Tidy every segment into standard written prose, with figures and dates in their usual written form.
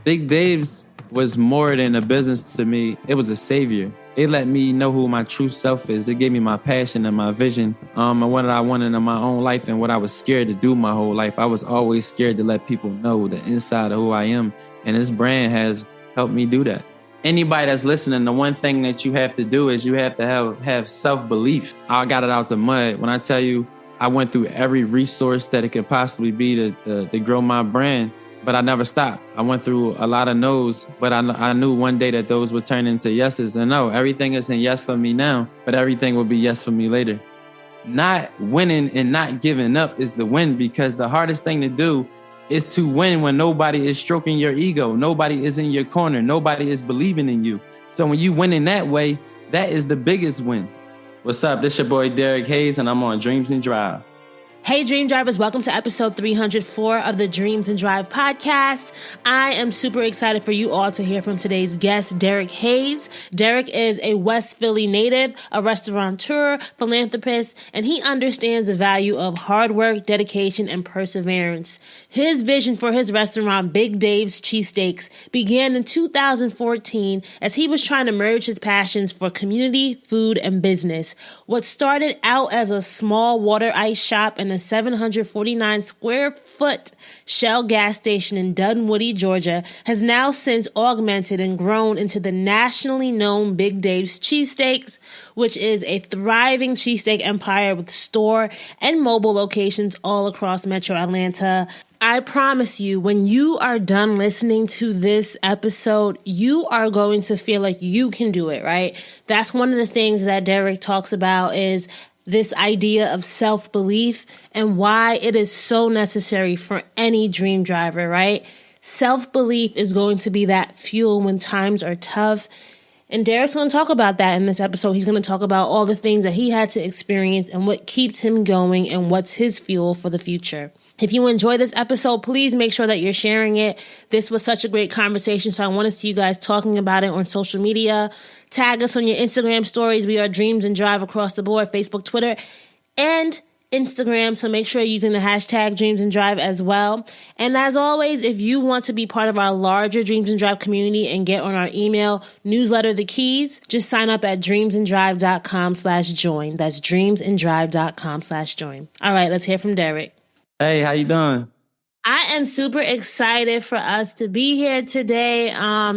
Big Dave's was more than a business to me. It was a savior. It let me know who my true self is. It gave me my passion and my vision, and what I wanted in my own life and what I was scared to do my whole life. I was always scared to let people know the inside of who I am. And this brand has helped me do that. Anybody that's listening, the one thing that you have to do is you have to have self-belief. I got it out the mud. When I tell you, I went through every resource that it could possibly be to grow my brand, but I never stopped. I went through a lot of no's, but I knew one day that those would turn into yeses. And no, everything isn't yes for me now, but everything will be yes for me later. Not winning and not giving up is the win, because the hardest thing to do is to win when nobody is stroking your ego. Nobody is in your corner. Nobody is believing in you. So when you win in that way, that is the biggest win. What's up? This your boy, Derrick Hayes, and I'm on Dreams and Drive. Hey, Dream Drivers, welcome to episode 304 of the Dreams and Drive podcast. I am super excited for you all to hear from today's guest, Derrick Hayes. Derrick is a West Philly native, a restaurateur, philanthropist, and he understands the value of hard work, dedication, and perseverance. His vision for his restaurant, Big Dave's Cheesesteaks, began in 2014 as he was trying to merge his passions for community, food, and business. What started out as a small water ice shop and a 749 square foot Shell gas station in Dunwoody, Georgia, has now since augmented and grown into the nationally known Big Dave's Cheesesteaks, which is a thriving cheesesteak empire with store and mobile locations all across Metro Atlanta. I promise you, when you are done listening to this episode, you are going to feel like you can do it, right? That's one of the things that Derrick talks about, is this idea of self-belief and why it is so necessary for any dream driver, right? Self-belief is going to be that fuel when times are tough. And Derrick's going to talk about that in this episode. He's going to talk about all the things that he had to experience and what keeps him going and what's his fuel for the future. If you enjoy this episode, please make sure that you're sharing it. This was such a great conversation, so I want to see you guys talking about it on social media. Tag us on your Instagram stories. We are Dreams and Drive across the board, Facebook, Twitter, and Instagram. So make sure you're using the hashtag Dreams and Drive as well. And as always, if you want to be part of our larger Dreams and Drive community and get on our email newsletter, The Keys, just sign up at dreamsanddrive.com/join. That's dreamsanddrive.com/join. All right, let's hear from Derrick. Hey, how you doing? I am super excited for us to be here today. I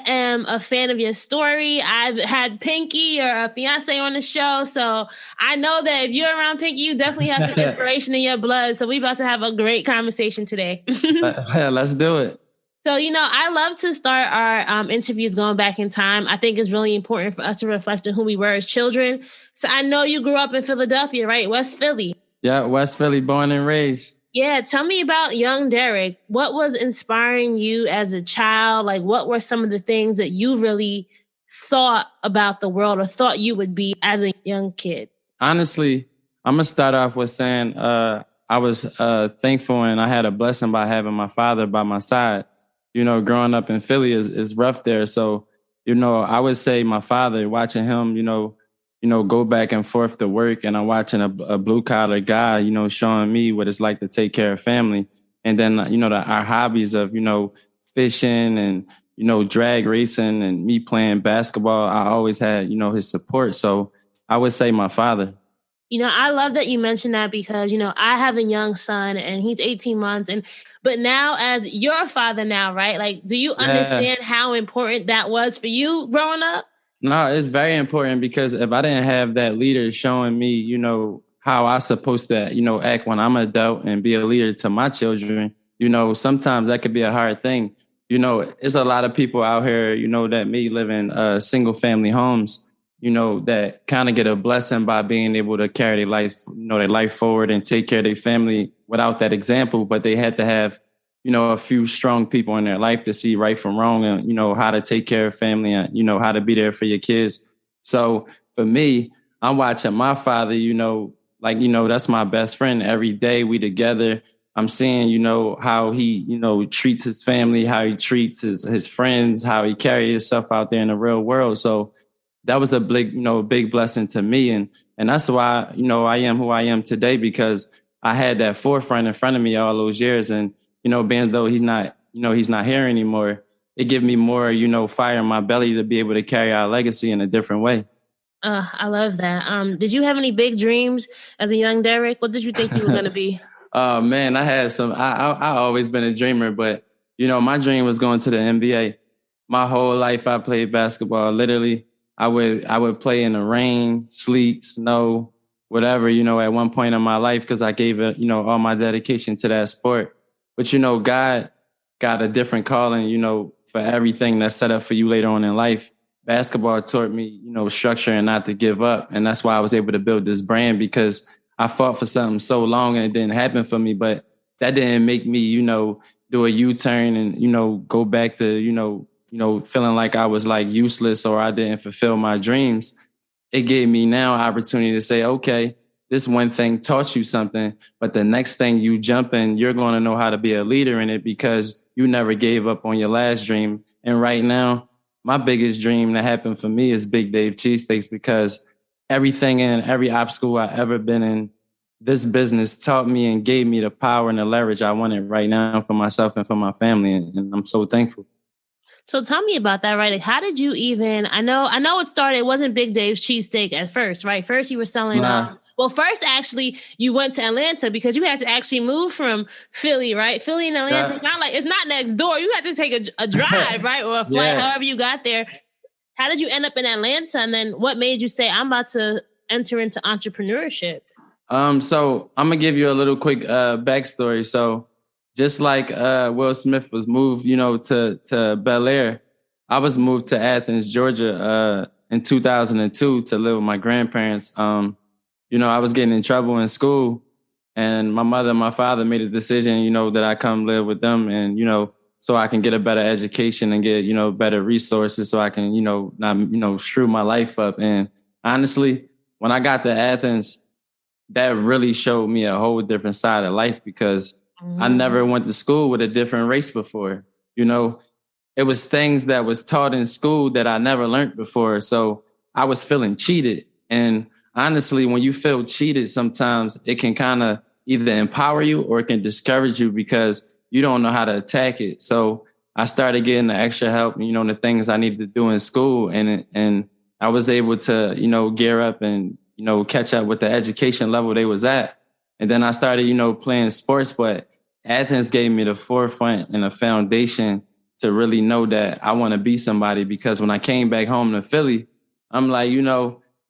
am a fan of your story. I've had Pinky, your fiance, on the show. So I know that if you're around Pinky, you definitely have some inspiration in your blood. So we're about to have a great conversation today. Let's do it. So, I love to start our interviews going back in time. I think it's really important for us to reflect on who we were as children. So I know you grew up in Philadelphia, right? West Philly. Yeah, West Philly, born and raised. Yeah, tell me about young Derrick. What was inspiring you as a child? Like, what were some of the things that you really thought about the world or thought you would be as a young kid? Honestly, I'm going to start off with saying I was thankful and I had a blessing by having my father by my side. Growing up in Philly is rough there. So, I would say my father, watching him, go back and forth to work, and I'm watching a blue collar guy, showing me what it's like to take care of family. And then, our hobbies of, fishing and, drag racing and me playing basketball. I always had, his support. So I would say my father. I love that you mentioned that because, I have a young son and he's 18 months. But now as your father now, right? Like, do you understand how important that was for you growing up? No, it's very important, because if I didn't have that leader showing me, how I'm supposed to, act when I'm an adult and be a leader to my children, sometimes that could be a hard thing. It's a lot of people out here, that may live in single family homes, that kind of get a blessing by being able to carry their life forward and take care of their family without that example. But they had to have, a few strong people in their life to see right from wrong and, how to take care of family and, how to be there for your kids. So for me, I'm watching my father, that's my best friend. Every day we together. I'm seeing, how he, treats his family, how he treats his friends, how he carries himself out there in the real world. So that was a big blessing to me. And that's why, I am who I am today, because I had that forefront in front of me all those years. And, being though he's not, he's not here anymore, it gives me more, fire in my belly to be able to carry our legacy in a different way. I love that. Did you have any big dreams as a young Derrick? What did you think you were going to be? Oh man, I had some. I always been a dreamer, but my dream was going to the NBA. My whole life, I played basketball. Literally, I would play in the rain, sleet, snow, whatever. At one point in my life, because I gave it, all my dedication to that sport. But God got a different calling, for everything that's set up for you later on in life. Basketball taught me, structure and not to give up, and that's why I was able to build this brand, because I fought for something so long and it didn't happen for me, but that didn't make me, do a U-turn and, go back to, feeling like I was like useless or I didn't fulfill my dreams. It gave me now opportunity to say, okay, this one thing taught you something, but the next thing you jump in, you're going to know how to be a leader in it because you never gave up on your last dream. And right now, my biggest dream that happened for me is Big Dave Cheesesteaks, because everything and every obstacle I ever been in, this business taught me and gave me the power and the leverage I wanted right now for myself and for my family. And I'm so thankful. So tell me about that, right? Like, how did you even, I know it started, it wasn't Big Dave's Cheesesteak at first, right? First you were selling, first actually you went to Atlanta because you had to actually move from Philly, right? Philly and Atlanta, it's not next door. You had to take a drive, right? Or a flight, however you got there. How did you end up in Atlanta? And then what made you say, I'm about to enter into entrepreneurship? So I'm going to give you a little quick backstory. So just like Will Smith was moved, to Bel Air, I was moved to Athens, Georgia, in 2002 to live with my grandparents. I was getting in trouble in school, and my mother and my father made a decision, that I come live with them, and so I can get a better education and get better resources, so I can not screw my life up. And honestly, when I got to Athens, that really showed me a whole different side of life, because I never went to school with a different race before. It was things that was taught in school that I never learned before. So I was feeling cheated. And honestly, when you feel cheated, sometimes it can kind of either empower you or it can discourage you because you don't know how to attack it. So I started getting the extra help, the things I needed to do in school. And I was able to, gear up and, catch up with the education level they was at. And then I started, playing sports, but Athens gave me the forefront and a foundation to really know that I want to be somebody, because when I came back home to Philly, I'm like,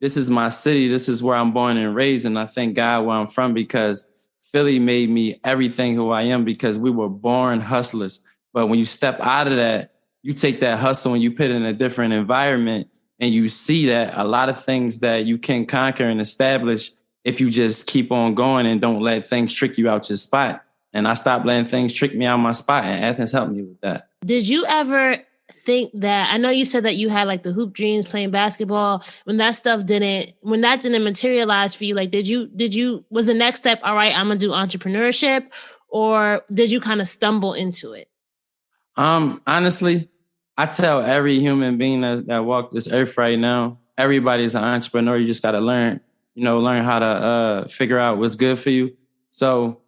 this is my city. This is where I'm born and raised. And I thank God where I'm from, because Philly made me everything who I am, because we were born hustlers. But when you step out of that, you take that hustle and you put it in a different environment, and you see that a lot of things that you can conquer and establish if you just keep on going and don't let things trick you out your spot. And I stopped letting things trick me out my spot, and Athens helped me with that. Did you ever think that, I know you said that you had like the hoop dreams playing basketball, when that didn't materialize for you, like, was the next step, all right, I'm going to do entrepreneurship, or did you kind of stumble into it? Honestly, I tell every human being that walk this earth right now, everybody's an entrepreneur. You just got to learn how to figure out what's good for you. So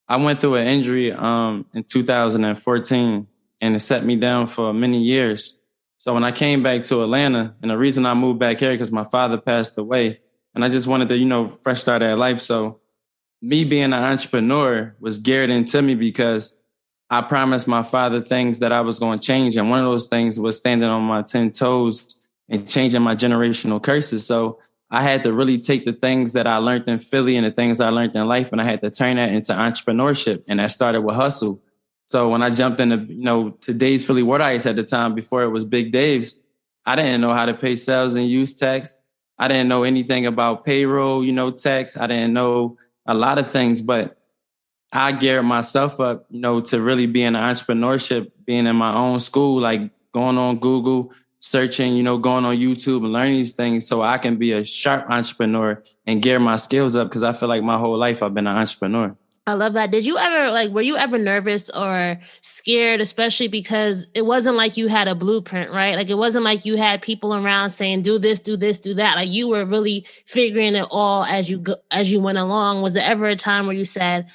I went through an injury in 2014, and it set me down for many years. So when I came back to Atlanta, and the reason I moved back here because my father passed away, and I just wanted to, fresh start at life. So me being an entrepreneur was geared into me, because I promised my father things that I was going to change. And one of those things was standing on my 10 toes and changing my generational curses. So I had to really take the things that I learned in Philly and the things I learned in life, and I had to turn that into entrepreneurship. And that started with hustle. So when I jumped into, to Dave's Philly Water Ice at the time, before it was Big Dave's, I didn't know how to pay sales and use tax. I didn't know anything about payroll, tax. I didn't know a lot of things, but I geared myself up, to really be in entrepreneurship, being in my own school, like going on Google, searching, going on YouTube and learning these things so I can be a sharp entrepreneur and gear my skills up, because I feel like my whole life I've been an entrepreneur. I love that. Did you ever, were you ever nervous or scared, especially because it wasn't like you had a blueprint, right? Like, it wasn't like you had people around saying, do this, do this, do that. Like, you were really figuring it all as you went along. Was there ever a time where you said,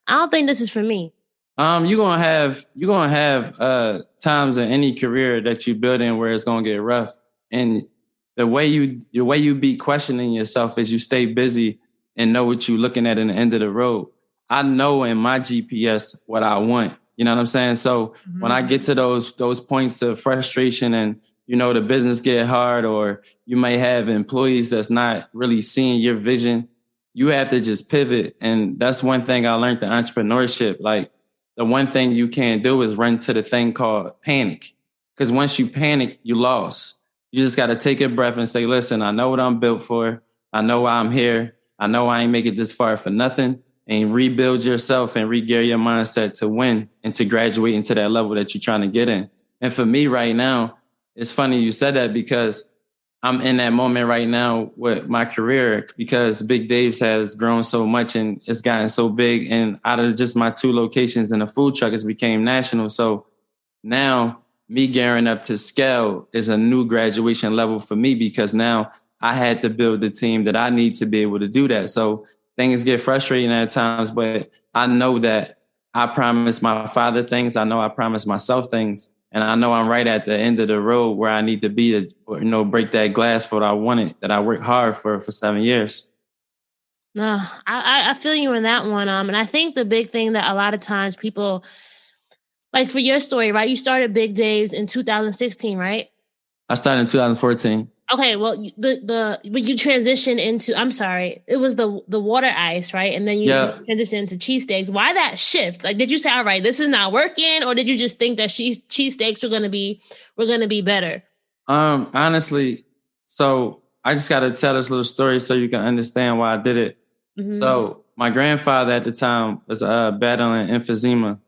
I don't think this is for me? You're gonna have times in any career that you build in where it's gonna get rough. And the way you be questioning yourself is you stay busy and know what you're looking at in the end of the road. I know in my GPS what I want. You know what I'm saying? So when I get to those points of frustration and the business get hard, or you may have employees that's not really seeing your vision, you have to just pivot. And that's one thing I learned in entrepreneurship. Like, the one thing you can't do is run to the thing called panic. Because once you panic, you lost. You just got to take a breath and say, listen, I know what I'm built for. I know why I'm here. I know I ain't make it this far for nothing. And rebuild yourself and re-gear your mindset to win and to graduate into that level that you're trying to get in. And for me right now, it's funny you said that, because I'm in that moment right now with my career, because Big Dave's has grown so much and it's gotten so big. And out of just my 2 locations in a food truck, it's became national. So now me gearing up to scale is a new graduation level for me, because now I had to build the team that I need to be able to do that. So things get frustrating at times, but I know that I promised my father things. I know I promised myself things. And I know I'm right at the end of the road where I need to be to, break that glass for what I wanted, that I worked hard for 7 years. No, I feel you in that one. And I think the big thing that a lot of times people, like for your story, right? You started Big Dave's in 2016, right? I started in 2014. Okay, well, when you transition into, I'm sorry, it was the water ice, right? And then you transition into cheesesteaks. Why that shift? Like, did you say, all right, this is not working, or did you just think that cheesesteaks were gonna be better? Honestly, so I just got to tell this little story so you can understand why I did it. Mm-hmm. So my grandfather at the time was battling emphysema,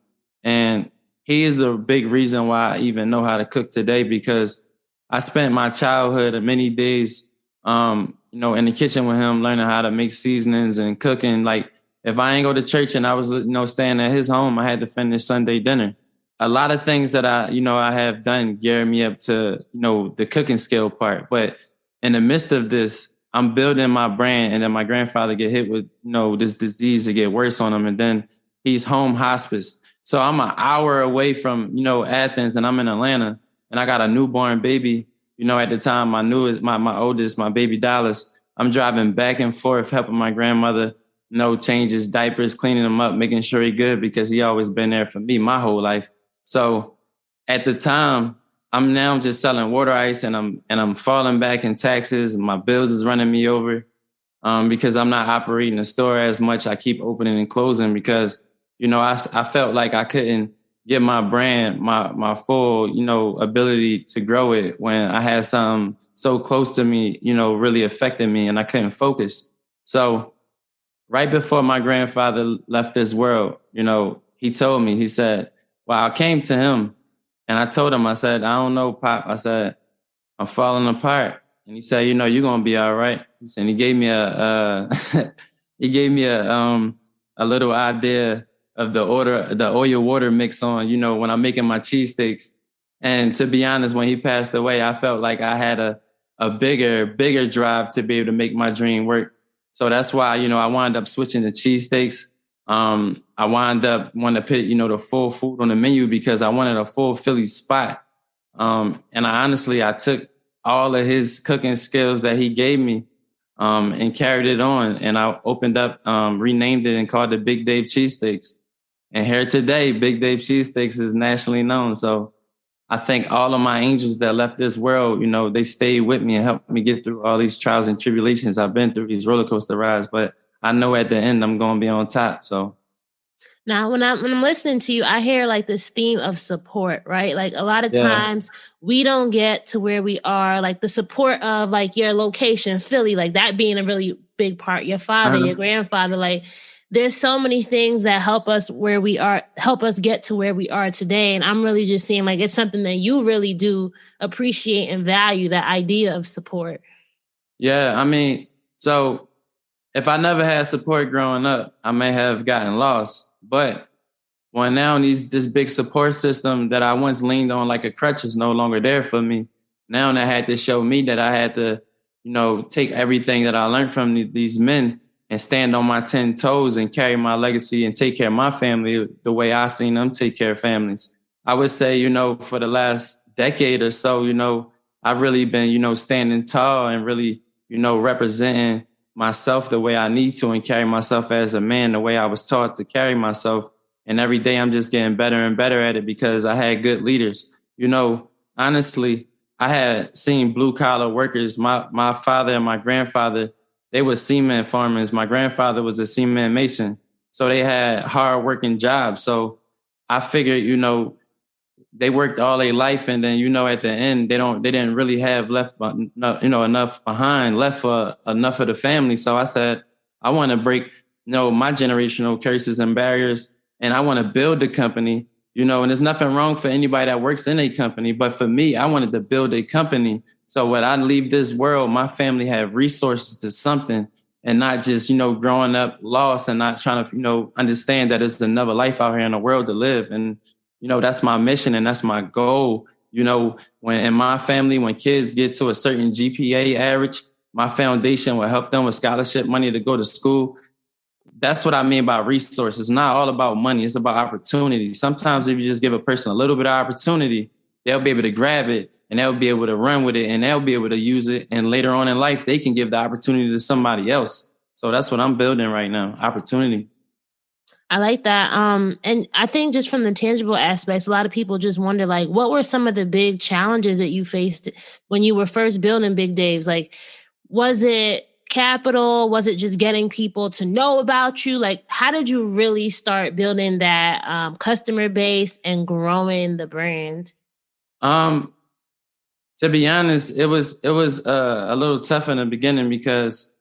and he is the big reason why I even know how to cook today, because I spent my childhood and many days, in the kitchen with him, learning how to make seasonings and cooking. Like, if I ain't go to church and I was, staying at his home, I had to finish Sunday dinner. A lot of things that I have done gear me up to, the cooking skill part. But in the midst of this, I'm building my brand, and then my grandfather get hit with, this disease to get worse on him. And then he's home hospice. So I'm an hour away from, Athens, and I'm in Atlanta. And I got a newborn baby. At the time, my oldest, my baby Dallas, I'm driving back and forth, helping my grandmother, change his diapers, cleaning him up, making sure he's good, because he always been there for me my whole life. So at the time, I'm now just selling water ice, and I'm falling back in taxes. My bills is running me over, because I'm not operating the store as much. I keep opening and closing because, I felt like I couldn't get my brand, my full, ability to grow it when I had something so close to me, really affecting me, and I couldn't focus. So right before my grandfather left this world, he told me, he said, well, I came to him and I told him, I said, I don't know, Pop. I said, I'm falling apart. And he said, you're going to be all right. And he gave me a little idea of the oil water mix on, when I'm making my cheesesteaks. And to be honest, when he passed away, I felt like I had a bigger drive to be able to make my dream work. So that's why, I wound up switching to cheesesteaks. I wound up wanting to put, the full food on the menu, because I wanted a full Philly spot. And I took all of his cooking skills that he gave me, and carried it on. And I opened up, renamed it, and called it Big Dave Cheesesteaks. And here today, Big Dave Cheesesteaks is nationally known. So I thank all of my angels that left this world. They stayed with me and helped me get through all these trials and tribulations I've been through, these roller coaster rides. But I know at the end I'm going to be on top. So now, when I'm listening to you, I hear like this theme of support, right? Like, a lot of times we don't get to where we are, like the support of like your location, Philly, like that being a really big part. Your father, your grandfather, like, there's so many things that help us get to where we are today. And I'm really just seeing like it's something that you really do appreciate and value, that idea of support. Yeah, so if I never had support growing up, I may have gotten lost. But when now this big support system that I once leaned on like a crutch is no longer there for me. Now I had to show me that I had to, take everything that I learned from these men and stand on my 10 toes and carry my legacy and take care of my family the way I seen them take care of families. I would say, for the last decade or so, I've really been, standing tall and really, representing myself the way I need to and carry myself as a man the way I was taught to carry myself. And every day I'm just getting better and better at it because I had good leaders. Honestly, I had seen blue collar workers. My father and my grandfather, they were cement farmers. My grandfather was a cement mason. So they had hard working jobs. So I figured, they worked all their life, and then at the end they didn't really have enough behind left for enough of the family. So I said I want to break my generational curses and barriers, and I want to build the company. And there's nothing wrong for anybody that works in a company, but for me, I wanted to build a company. So when I leave this world, my family have resources to something, and not just growing up lost and not trying to understand that there's another life out here in the world to live. And that's my mission and that's my goal. When in my family, when kids get to a certain GPA average, my foundation will help them with scholarship money to go to school. That's what I mean by resources. It's not all about money. It's about opportunity. Sometimes if you just give a person a little bit of opportunity, they'll be able to grab it and they'll be able to run with it and they'll be able to use it. And later on in life, they can give the opportunity to somebody else. So that's what I'm building right now, opportunity. I like that. And I think just from the tangible aspects, a lot of people just wonder, like, what were some of the big challenges that you faced when you were first building Big Dave's? Like, was it capital? Was it just getting people to know about you? Like, how did you really start building that customer base and growing the brand? To be honest, it was a little tough in the beginning because,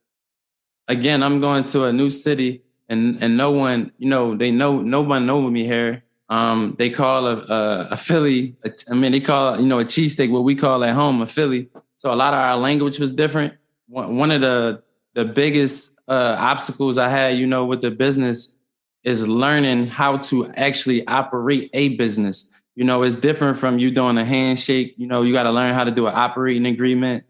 again, I'm going to a new city. And no one, no one knows me here. They call a Philly, they call, a cheesesteak, what we call at home a Philly. So a lot of our language was different. One of the biggest obstacles I had, with the business is learning how to actually operate a business. It's different from you doing a handshake. You got to learn how to do an operating agreement.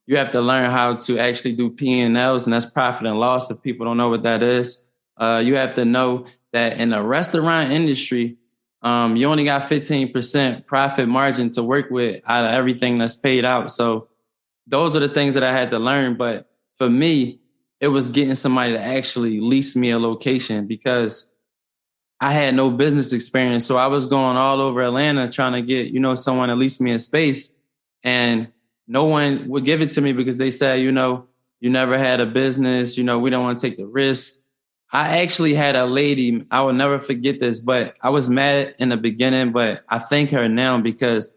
You have to learn how to actually do P&Ls, and that's profit and loss if people don't know what that is. You have to know that in the restaurant industry, you only got 15% profit margin to work with out of everything that's paid out. So those are the things that I had to learn. But for me, it was getting somebody to actually lease me a location because I had no business experience. So I was going all over Atlanta trying to get, someone to lease me a space. And no one would give it to me because they said, you never had a business, we don't want to take the risk. I actually had a lady, I will never forget this, but I was mad in the beginning, but I thank her now because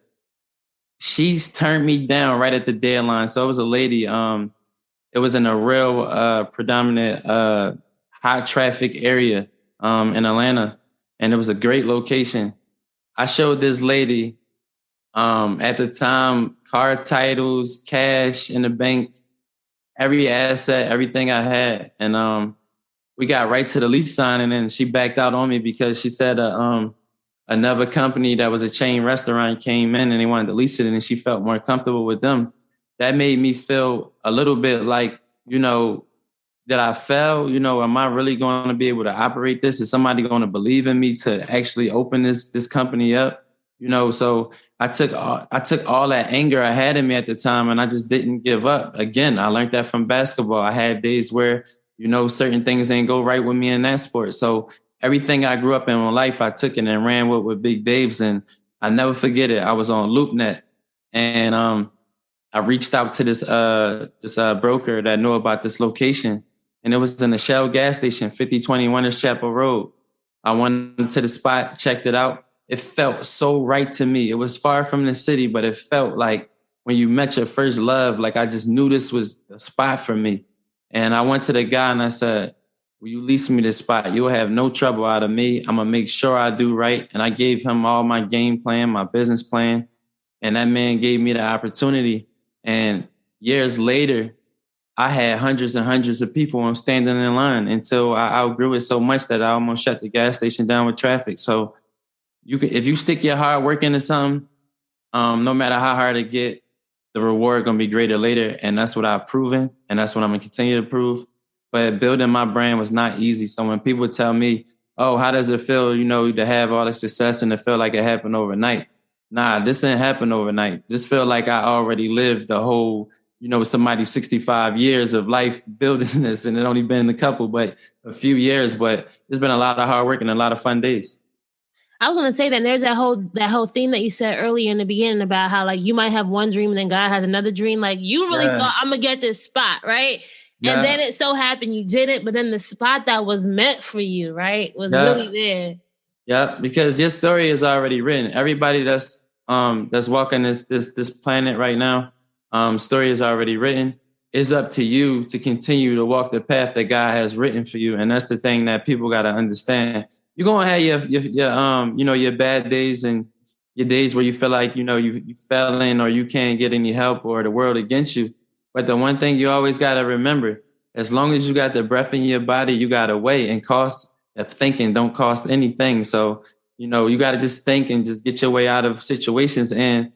she's turned me down right at the deadline. So it was a lady, it was in a real predominant high traffic area in Atlanta, and it was a great location. I showed this lady at the time, car titles, cash in the bank, every asset, everything I had. And we got right to the lease signing, and she backed out on me because she said another company that was a chain restaurant came in and they wanted to lease it, and she felt more comfortable with them. That made me feel a little bit like, that I fell, am I really going to be able to operate this? Is somebody going to believe in me to actually open this company up? So I took all that anger I had in me at the time, and I just didn't give up. Again, I learned that from basketball. I had days where, certain things ain't go right with me in that sport. So everything I grew up in my life, I took it and ran with Big Dave's, and I never forget it. I was on LoopNet, and I reached out to this broker that knew about this location, and it was in the Shell gas station, 5020 Winters Chapel Road. I went to the spot, checked it out. It felt so right to me. It was far from the city, but it felt like when you met your first love, like I just knew this was a spot for me. And I went to the guy and I said, will you lease me this spot? You'll have no trouble out of me. I'm going to make sure I do right. And I gave him all my game plan, my business plan. And that man gave me the opportunity. And years later, I had hundreds and hundreds of people standing in line until I outgrew it so much that I almost shut the gas station down with traffic. So if you stick your hard work into something, no matter how hard it get, the reward gonna be greater later. And that's what I've proven, and that's what I'm gonna continue to prove. but building my brand was not easy. So when people tell me, oh, how does it feel, to have all the success and to feel like it happened overnight? Nah, this didn't happen overnight. This feel like I already lived the whole, somebody's 65 years of life building this, and it only been a few years, but it's been a lot of hard work and a lot of fun days. I was going to say that there's that whole theme that you said earlier in the beginning about how like you might have one dream and then God has another dream. Like you really thought I'm going to get this spot, right? Yeah. And then it so happened you didn't, but then the spot that was meant for you, right, was really there. Yeah, because your story is already written. Everybody that's walking this planet right now, story is already written. It's up to you to continue to walk the path that God has written for you, and that's the thing that people got to understand. You're gonna have your bad days and your days where you feel like you fell in or you can't get any help or the world against you. But the one thing you always got to remember, as long as you got the breath in your body, you got a way, and cost of thinking don't cost anything. So, you got to just think and just get your way out of situations and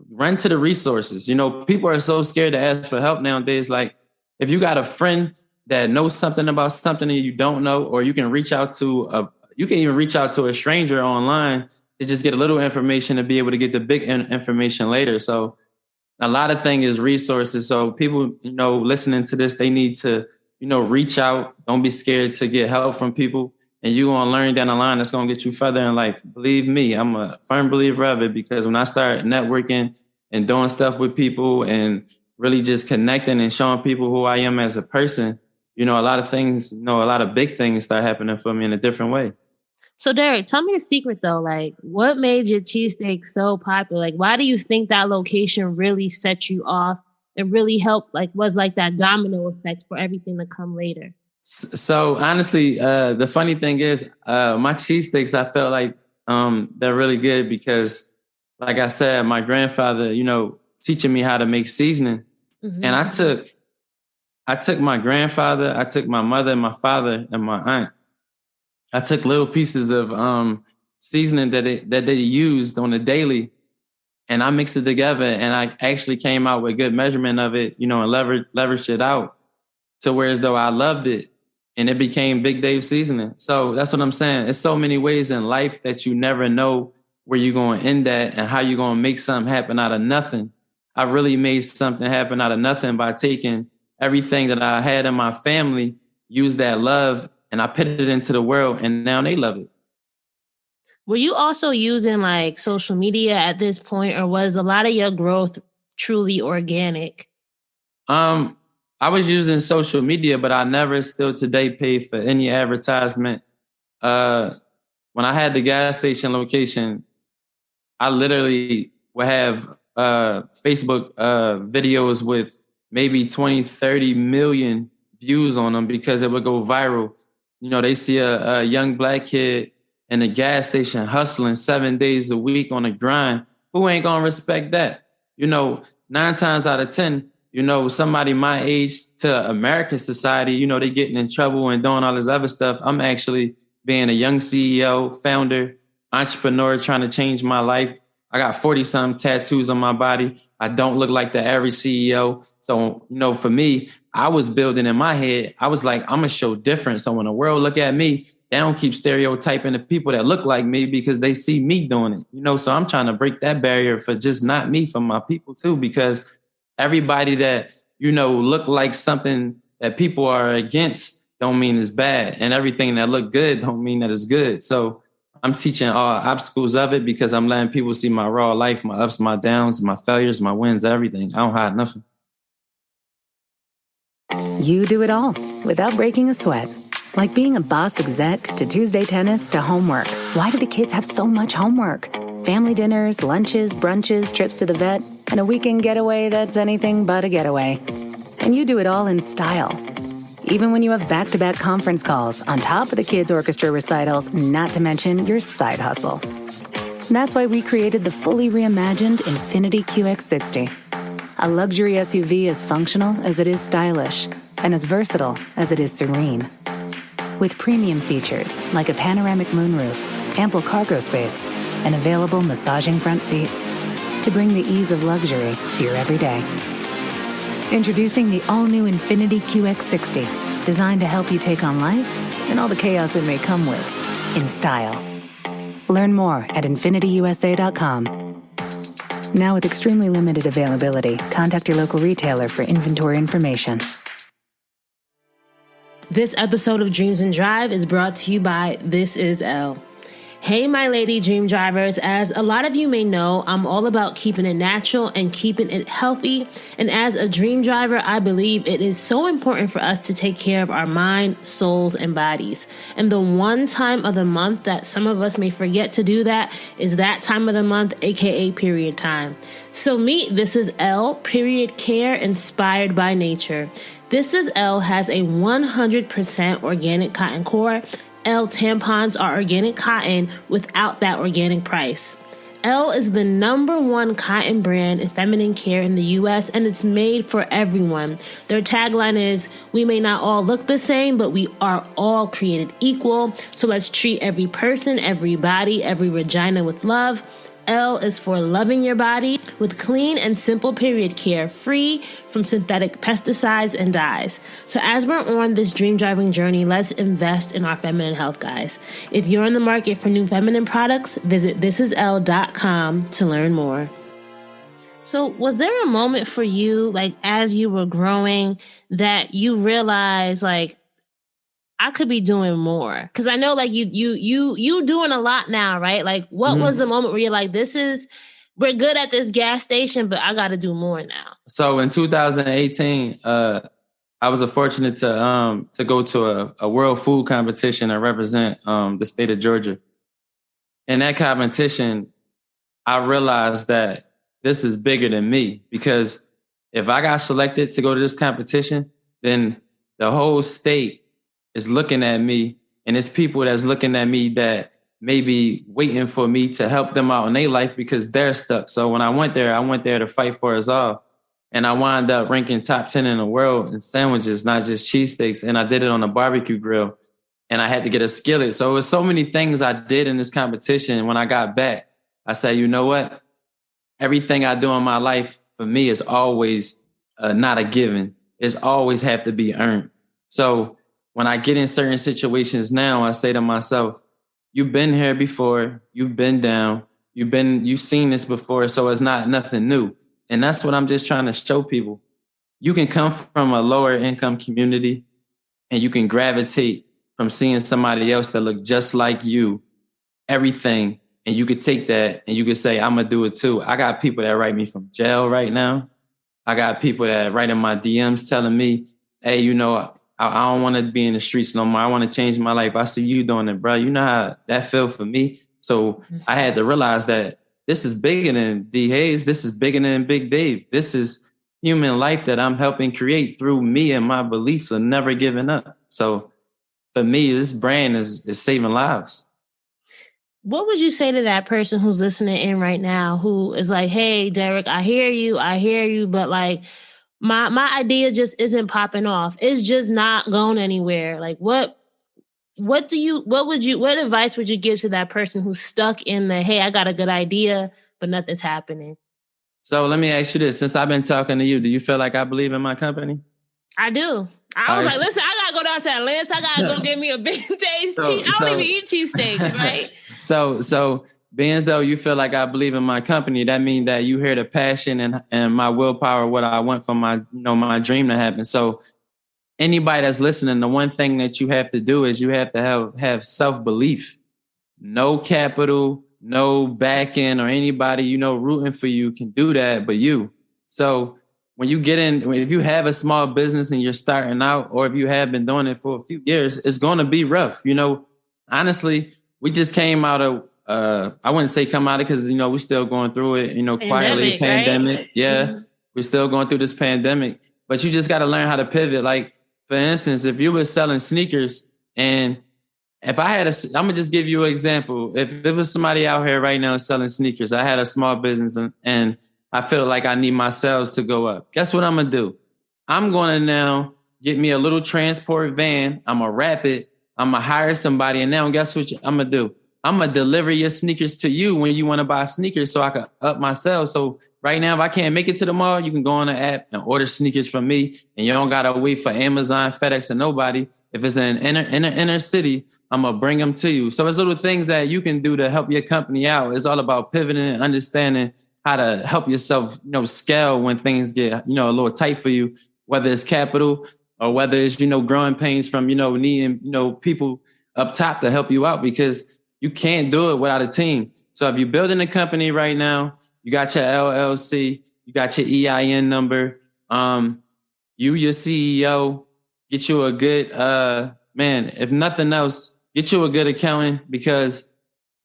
run to the resources. People are so scared to ask for help nowadays. Like if you got a friend that knows something about something that you don't know, or you can reach out to you can even reach out to a stranger online to just get a little information to be able to get the big information later. So a lot of things is resources. So people, listening to this, they need to, reach out. Don't be scared to get help from people. And you're going to learn down the line that's going to get you further in life. Believe me, I'm a firm believer of it, because when I start networking and doing stuff with people and really just connecting and showing people who I am as a person, a lot of things, a lot of big things start happening for me in a different way. So Derrick, tell me a secret though. Like, what made your cheesesteak so popular? Like, why do you think that location really set you off and really helped? Like, was like that domino effect for everything to come later? So honestly, the funny thing is, my cheesesteaks, I felt like they're really good because, like I said, my grandfather, teaching me how to make seasoning, and I took my grandfather, I took my mother and my father and my aunt. I took little pieces of seasoning that they used on a daily, and I mixed it together, and I actually came out with good measurement of it, and leveraged it out to where as though I loved it, and it became Big Dave seasoning. So that's what I'm saying. There's so many ways in life that you never know where you're going to end at and how you're going to make something happen out of nothing. I really made something happen out of nothing by taking everything that I had in my family, used that love, and I put it into the world, and now they love it. Were you also using like social media at this point, or was a lot of your growth truly organic? I was using social media, but I never still today paid for any advertisement. When I had the gas station location, I literally would have Facebook videos with maybe 20, 30 million views on them because it would go viral. They see a young black kid in a gas station hustling 7 days a week on a grind. Who ain't gonna respect that? 9 times out of 10, somebody my age to American society, they getting in trouble and doing all this other stuff. I'm actually being a young CEO, founder, entrepreneur, trying to change my life. I got 40-something tattoos on my body. I don't look like the average CEO. So, for me, I was building in my head. I was like, I'm going to show different. So when the world look at me, they don't keep stereotyping the people that look like me because they see me doing it. So I'm trying to break that barrier for just not me, for my people too, because everybody that, look like something that people are against don't mean it's bad. And everything that look good don't mean that it's good. So I'm teaching all obstacles of it because I'm letting people see my raw life, my ups, my downs, my failures, my wins, everything. I don't hide nothing. You do it all without breaking a sweat. Like being a boss exec to Tuesday tennis to homework. Why do the kids have so much homework? Family dinners, lunches, brunches, trips to the vet, and a weekend getaway that's anything but a getaway. And you do it all in style. Even when you have back-to-back conference calls on top of the kids' orchestra recitals, not to mention your side hustle. And that's why we created the fully reimagined Infiniti QX60. A luxury SUV as functional as it is stylish, and as versatile as it is serene. With premium features like a panoramic moonroof, ample cargo space, and available massaging front seats to bring the ease of luxury to your everyday. Introducing the all-new Infiniti QX60, designed to help you take on life and all the chaos it may come with in style. Learn more at infinityusa.com. Now with extremely limited availability, contact your local retailer for inventory information. This episode of Dreams and Drive is brought to you by This Is Elle. Hey, my lady dream drivers. As a lot of you may know, I'm all about keeping it natural and keeping it healthy. And as a dream driver, I believe it is so important for us to take care of our mind, souls, and bodies. And the one time of the month that some of us may forget to do that is that time of the month, aka period time. So meet This Is Elle, period care inspired by nature. This Is Elle has a 100% organic cotton core. Elle tampons are organic cotton without that organic price. Elle is the #1 cotton brand in feminine care in the U.S., and it's made for everyone. Their tagline is, "We may not all look the same, but we are all created equal. So let's treat every person, every body, every vagina with love." Elle is for loving your body with clean and simple period care, free from synthetic pesticides and dyes. So as we're on this dream driving journey, let's invest in our feminine health, guys. If you're in the market for new feminine products, visit thisiselle.com to learn more. So was there a moment for you, like as you were growing, that you realized like, I could be doing more? Because I know like you doing a lot now, right? Like what was the moment where you're like, we're good at this gas station, but I got to do more now? So in 2018, I was fortunate to go to a world food competition and represent the state of Georgia. In that competition, I realized that this is bigger than me, because if I got selected to go to this competition, then the whole state is looking at me, and it's people that's looking at me that may be waiting for me to help them out in their life because they're stuck. So when I went there to fight for us all. And I wound up ranking top 10 in the world in sandwiches, not just cheesesteaks. And I did it on a barbecue grill, and I had to get a skillet. So it was so many things I did in this competition. And when I got back, I said, you know what? Everything I do in my life for me is always not a given. It's always have to be earned. So when I get in certain situations now, I say to myself, you've been here before, you've been down, you've seen this before, so it's not nothing new. And that's what I'm just trying to show people. You can come from a lower income community and you can gravitate from seeing somebody else that look just like you, everything. And you could take that and you could say, I'm going to do it too. I got people that write me from jail right now. I got people that write in my DMs telling me, hey, you know, I don't want to be in the streets no more. I want to change my life. I see you doing it, bro. You know how that felt for me. So I had to realize that this is bigger than D. Hayes. This is bigger than Big Dave. This is human life that I'm helping create through me and my belief of never giving up. So for me, this brand is saving lives. What would you say to that person who's listening in right now, who is like, hey, Derrick, I hear you, but like, my idea just isn't popping off. It's just not going anywhere. Like what advice would you give to that person who's stuck in the, hey, I got a good idea, but nothing's happening? So let me ask you this. Since I've been talking to you, do you feel like I believe in my company? I do. I was like, listen, I got to go down to Atlanta. I got to go get me a big taste. I don't even eat cheesesteaks, right? So being as though you feel like I believe in my company, that means that you hear the passion and my willpower, what I want for my dream to happen. So anybody that's listening, the one thing that you have to do is you have to have self-belief. No capital, no backing or anybody, rooting for you can do that, but you. So when you get in, if you have a small business and you're starting out, or if you have been doing it for a few years, it's going to be rough. Honestly, we just came out of, I wouldn't say come out of, because, we're still going through it, quietly. Pandemic. Right? Yeah. Mm-hmm. We're still going through this pandemic, but you just got to learn how to pivot. Like, for instance, if you were selling sneakers, and if I had I'm going to just give you an example. If there was somebody out here right now selling sneakers, I had a small business and I feel like I need my sales to go up. Guess what I'm going to do? I'm going to now get me a little transport van. I'm going to wrap it. I'm going to hire somebody. And now guess what I'm going to do? I'm going to deliver your sneakers to you when you want to buy sneakers so I can up my sales. So right now, if I can't make it to the mall, you can go on the app and order sneakers from me, and you don't gotta wait for Amazon, FedEx, or nobody. If it's in inner city, I'm gonna bring them to you. So it's little things that you can do to help your company out. It's all about pivoting and understanding how to help yourself, scale when things get, a little tight for you, whether it's capital or whether it's, growing pains from, needing, people up top to help you out, because you can't do it without a team. So if you're building a company right now, you got your LLC, you got your EIN number, your CEO, get you a good, if nothing else, get you a good accountant, because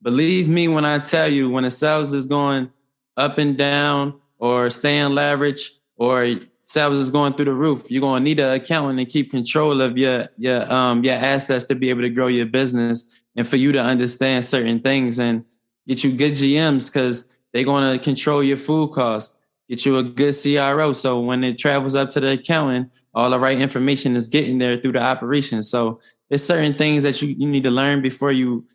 believe me when I tell you, when the sales is going up and down or staying leverage or sales is going through the roof, you're going to need an accountant to keep control of your assets to be able to grow your business and for you to understand certain things, and get you good GMs because they're going to control your food costs. Get you a good CRO. So when it travels up to the accountant, all the right information is getting there through the operation. So there's certain things that you need to learn before you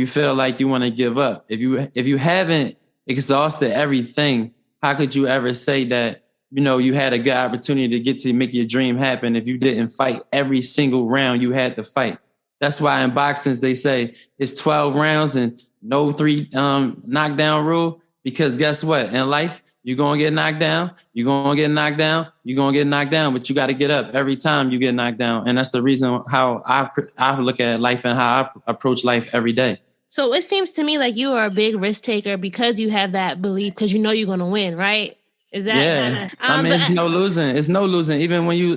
feel like you want to give up. If you haven't exhausted everything, how could you ever say that, you had a good opportunity to get to make your dream happen if you didn't fight every single round you had to fight? That's why in boxing, they say it's 12 rounds and no 3 knockdown rule, because guess what? In life, you're going to get knocked down. You're going to get knocked down. You're going to get knocked down, but you got to get up every time you get knocked down. And that's the reason how I look at life and how I approach life every day. So it seems to me like you are a big risk taker because you have that belief, because you know you're going to win, right? Is that kinda, it's no losing. It's no losing. Even when you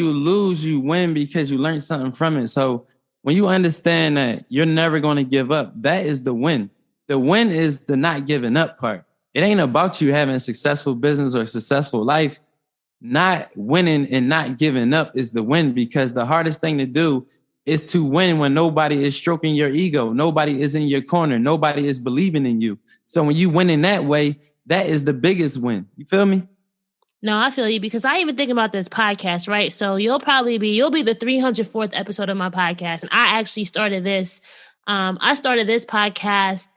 lose, you win because you learned something from it. So when you understand that you're never going to give up, that is the win. The win is the not giving up part. It ain't about you having a successful business or a successful life. Not winning and not giving up is the win, because the hardest thing to do is to win when nobody is stroking your ego. Nobody is in your corner. Nobody is believing in you. So when you win in that way, that is the biggest win. You feel me? No, I feel you, because I even think about this podcast, right? So you'll be the 304th episode of my podcast. And I actually started this. I started this podcast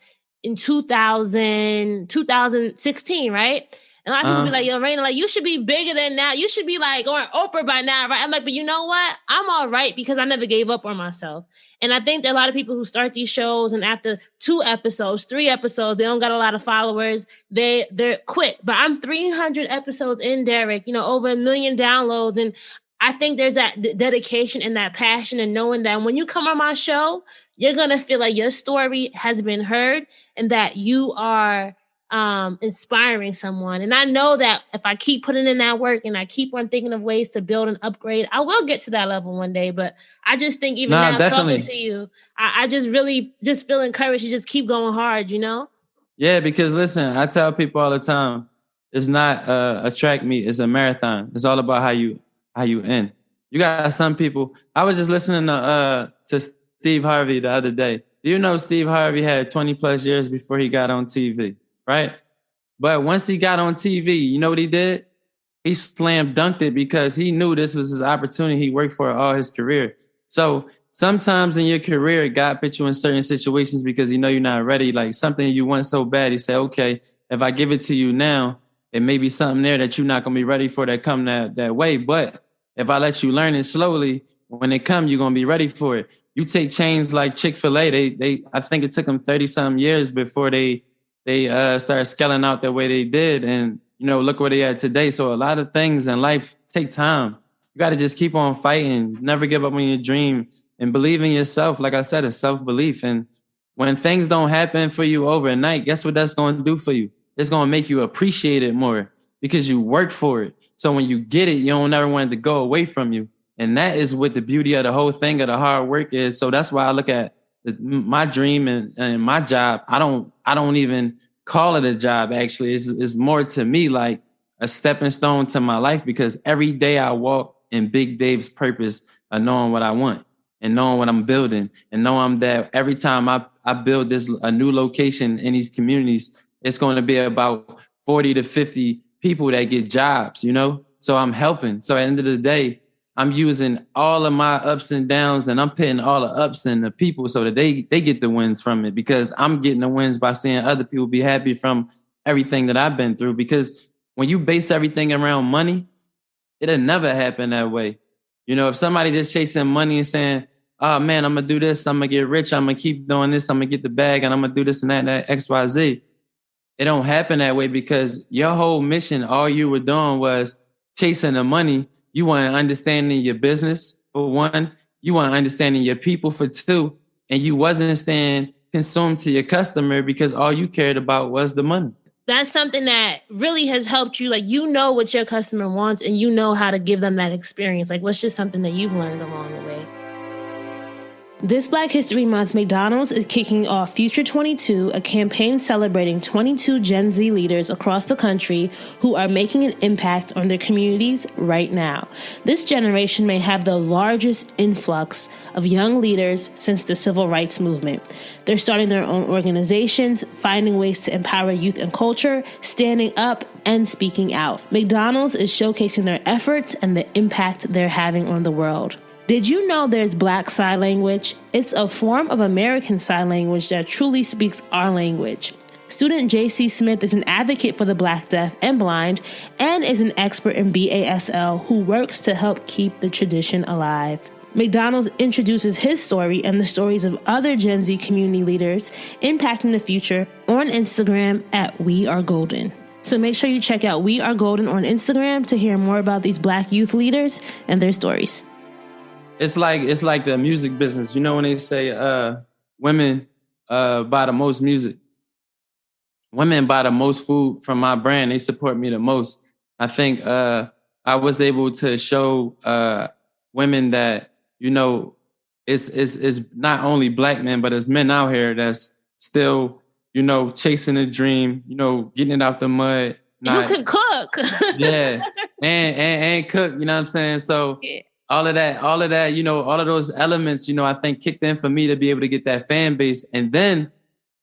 in 2016, right? And a lot of people be like, yo, Raina, like, you should be bigger than that. You should be like on Oprah by now, right? I'm like, but you know what? I'm all right because I never gave up on myself. And I think that a lot of people who start these shows and after 2 episodes, 3 episodes, they don't got a lot of followers, they're quit. But I'm 300 episodes in, Derrick, over 1 million downloads. And I think there's that dedication and that passion, and knowing that when you come on my show, you're going to feel like your story has been heard and that you are inspiring someone. And I know that if I keep putting in that work and I keep on thinking of ways to build and upgrade, I will get to that level one day. But I just think even now definitely. Talking to you, I just really just feel encouraged to just keep going hard, Yeah, because listen, I tell people all the time, it's not a track meet, it's a marathon. It's all about how you end. You got some people. I was just listening to Steve Harvey the other day. Do you know Steve Harvey had 20 plus years before he got on TV? Right? But once he got on TV, you know what he did? He slam dunked it because he knew this was his opportunity. He worked for all his career. So sometimes in your career, God put you in certain situations because you're not ready. Like something you want so bad, he said, okay, if I give it to you now, it may be something there that you're not going to be ready for that come that way. But if I let you learn it slowly, when it comes, you're going to be ready for it. You take chains like Chick-fil-A. I think it took them 30-some years before they started scaling out the way they did. And, look where they are today. So a lot of things in life take time. You got to just keep on fighting, never give up on your dream, and believe in yourself. Like I said, it's self-belief. And when things don't happen for you overnight, guess what that's going to do for you? It's going to make you appreciate it more because you work for it. So when you get it, you don't ever want it to go away from you. And that is what the beauty of the whole thing of the hard work is. So that's why I look at my dream and my job. I don't even call it a job. Actually, it's more to me like a stepping stone to my life, because every day I walk in Big Dave's purpose of knowing what I want and knowing what I'm building and knowing that every time I build a new location in these communities, it's going to be about 40 to 50 people that get jobs, So I'm helping. So at the end of the day, I'm using all of my ups and downs, and I'm putting all the ups in the people so that they get the wins from it, because I'm getting the wins by seeing other people be happy from everything that I've been through. Because when you base everything around money, it'll never happen that way. You know, if somebody just chasing money and saying, oh man, I'm gonna do this, I'm gonna get rich, I'm gonna keep doing this, I'm gonna get the bag, and I'm gonna do this and that XYZ. It don't happen that way because your whole mission, all you were doing was chasing the money. You weren't understanding your business, for one. You weren't understanding your people, for two. And you wasn't staying consumed to your customer because all you cared about was the money. That's something that really has helped you. Like, you know what your customer wants and you know how to give them that experience. Like, what's just something that you've learned along the way? This Black History Month, McDonald's is kicking off Future 22, a campaign celebrating 22 Gen Z leaders across the country who are making an impact on their communities right now. This generation may have the largest influx of young leaders since the Civil Rights Movement. They're starting their own organizations, finding ways to empower youth and culture, standing up and speaking out. McDonald's is showcasing their efforts and the impact they're having on the world. Did you know there's Black Sign Language? It's a form of American Sign Language that truly speaks our language. Student J.C. Smith is an advocate for the Black, deaf, and blind, and is an expert in BASL who works to help keep the tradition alive. McDonald's introduces his story and the stories of other Gen Z community leaders impacting the future on Instagram at We Are Golden. So make sure you check out We Are Golden on Instagram to hear more about these Black youth leaders and their stories. It's like the music business. You know, when they say women buy the most music, women buy the most food from my brand. They support me the most. I think I was able to show women that, you know, it's not only Black men, but it's men out here that's still, you know, chasing a dream, you know, getting it out the mud. You can cook. Yeah. And cook, you know what I'm saying? So yeah. All of that, you know, all of those elements, you know, I think kicked in for me to be able to get that fan base. And then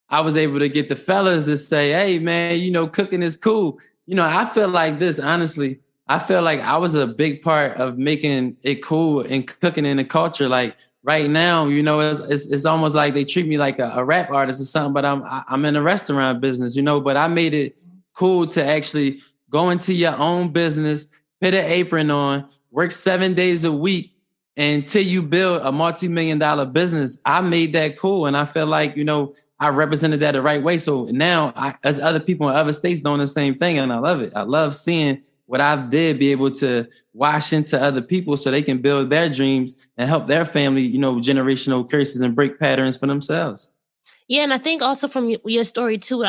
I was able to get the fellas to say, hey, man, you know, cooking is cool. You know, I feel like this, honestly, I feel like I was a big part of making it cool and cooking in the culture. Like right now, you know, it's almost like they treat me like a rap artist or something, but I'm in a restaurant business, you know, but I made it cool to actually go into your own business, put an apron on, work 7 days a week until you build a multi-million-dollar business. I made that cool. And I feel like, you know, I represented that the right way. So now as other people in other states doing the same thing, and I love it. I love seeing what I did be able to wash into other people so they can build their dreams and help their family, you know, generational curses and break patterns for themselves. Yeah, and I think also from your story too, what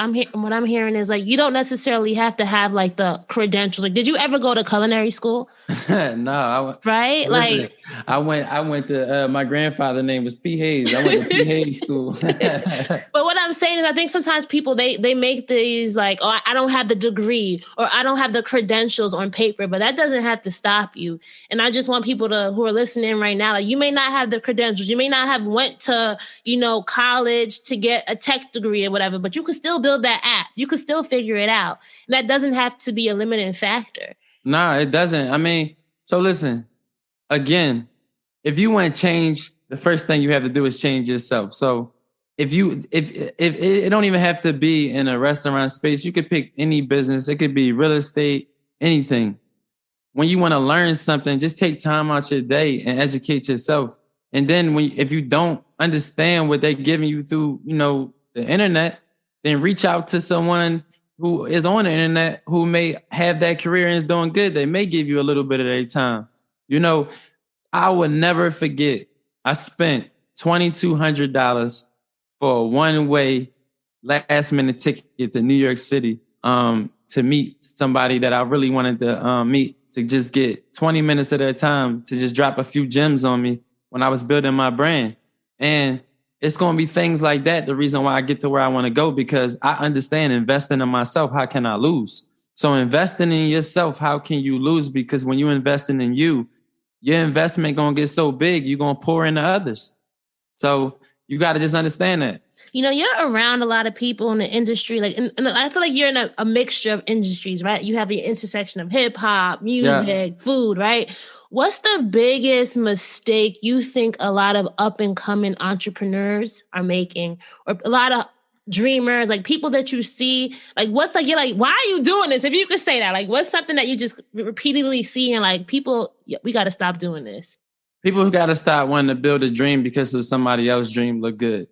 I'm hearing is like you don't necessarily have to have like the credentials. Like, did you ever go to culinary school? No, right? Listen, like I went to my grandfather's name was P. Hayes. I went to P. Hayes school. But what I'm saying is I think sometimes people they make these like, oh, I don't have the degree or I don't have the credentials on paper, but that doesn't have to stop you. And I just want people who are listening right now, like you may not have the credentials, you may not have went to, you know, college to get a tech degree or whatever, but you could still build that app. You could still figure it out. And that doesn't have to be a limiting factor. No, it doesn't. I mean, so listen, again, if you want to change, the first thing you have to do is change yourself. So if it don't even have to be in a restaurant space, you could pick any business. It could be real estate, anything. When you want to learn something, just take time out your day and educate yourself. And then if you don't understand what they're giving you through, you know, the internet, then reach out to someone who is on the internet who may have that career and is doing good. They may give you a little bit of their time. You know, I would never forget, I spent $2,200 for a one-way last-minute ticket to New York City to meet somebody that I really wanted to meet, to just get 20 minutes of their time to just drop a few gems on me when I was building my brand. And it's going to be things like that, the reason why I get to where I want to go, because I understand investing in myself, how can I lose? So investing in yourself, how can you lose? Because when you're investing in you, your investment going to get so big, you're going to pour into others. So you got to just understand that. You know, you're around a lot of people in the industry, like, and I feel like you're in a mixture of industries, right? You have the intersection of hip hop, music, food, right? What's the biggest mistake you think a lot of up and coming entrepreneurs are making, or a lot of dreamers, like people that you see, like what's like, you're like, why are you doing this? If you could say that, like what's something that you just repeatedly see and like people, we got to stop doing this. People who got to stop wanting to build a dream because of somebody else's dream look good.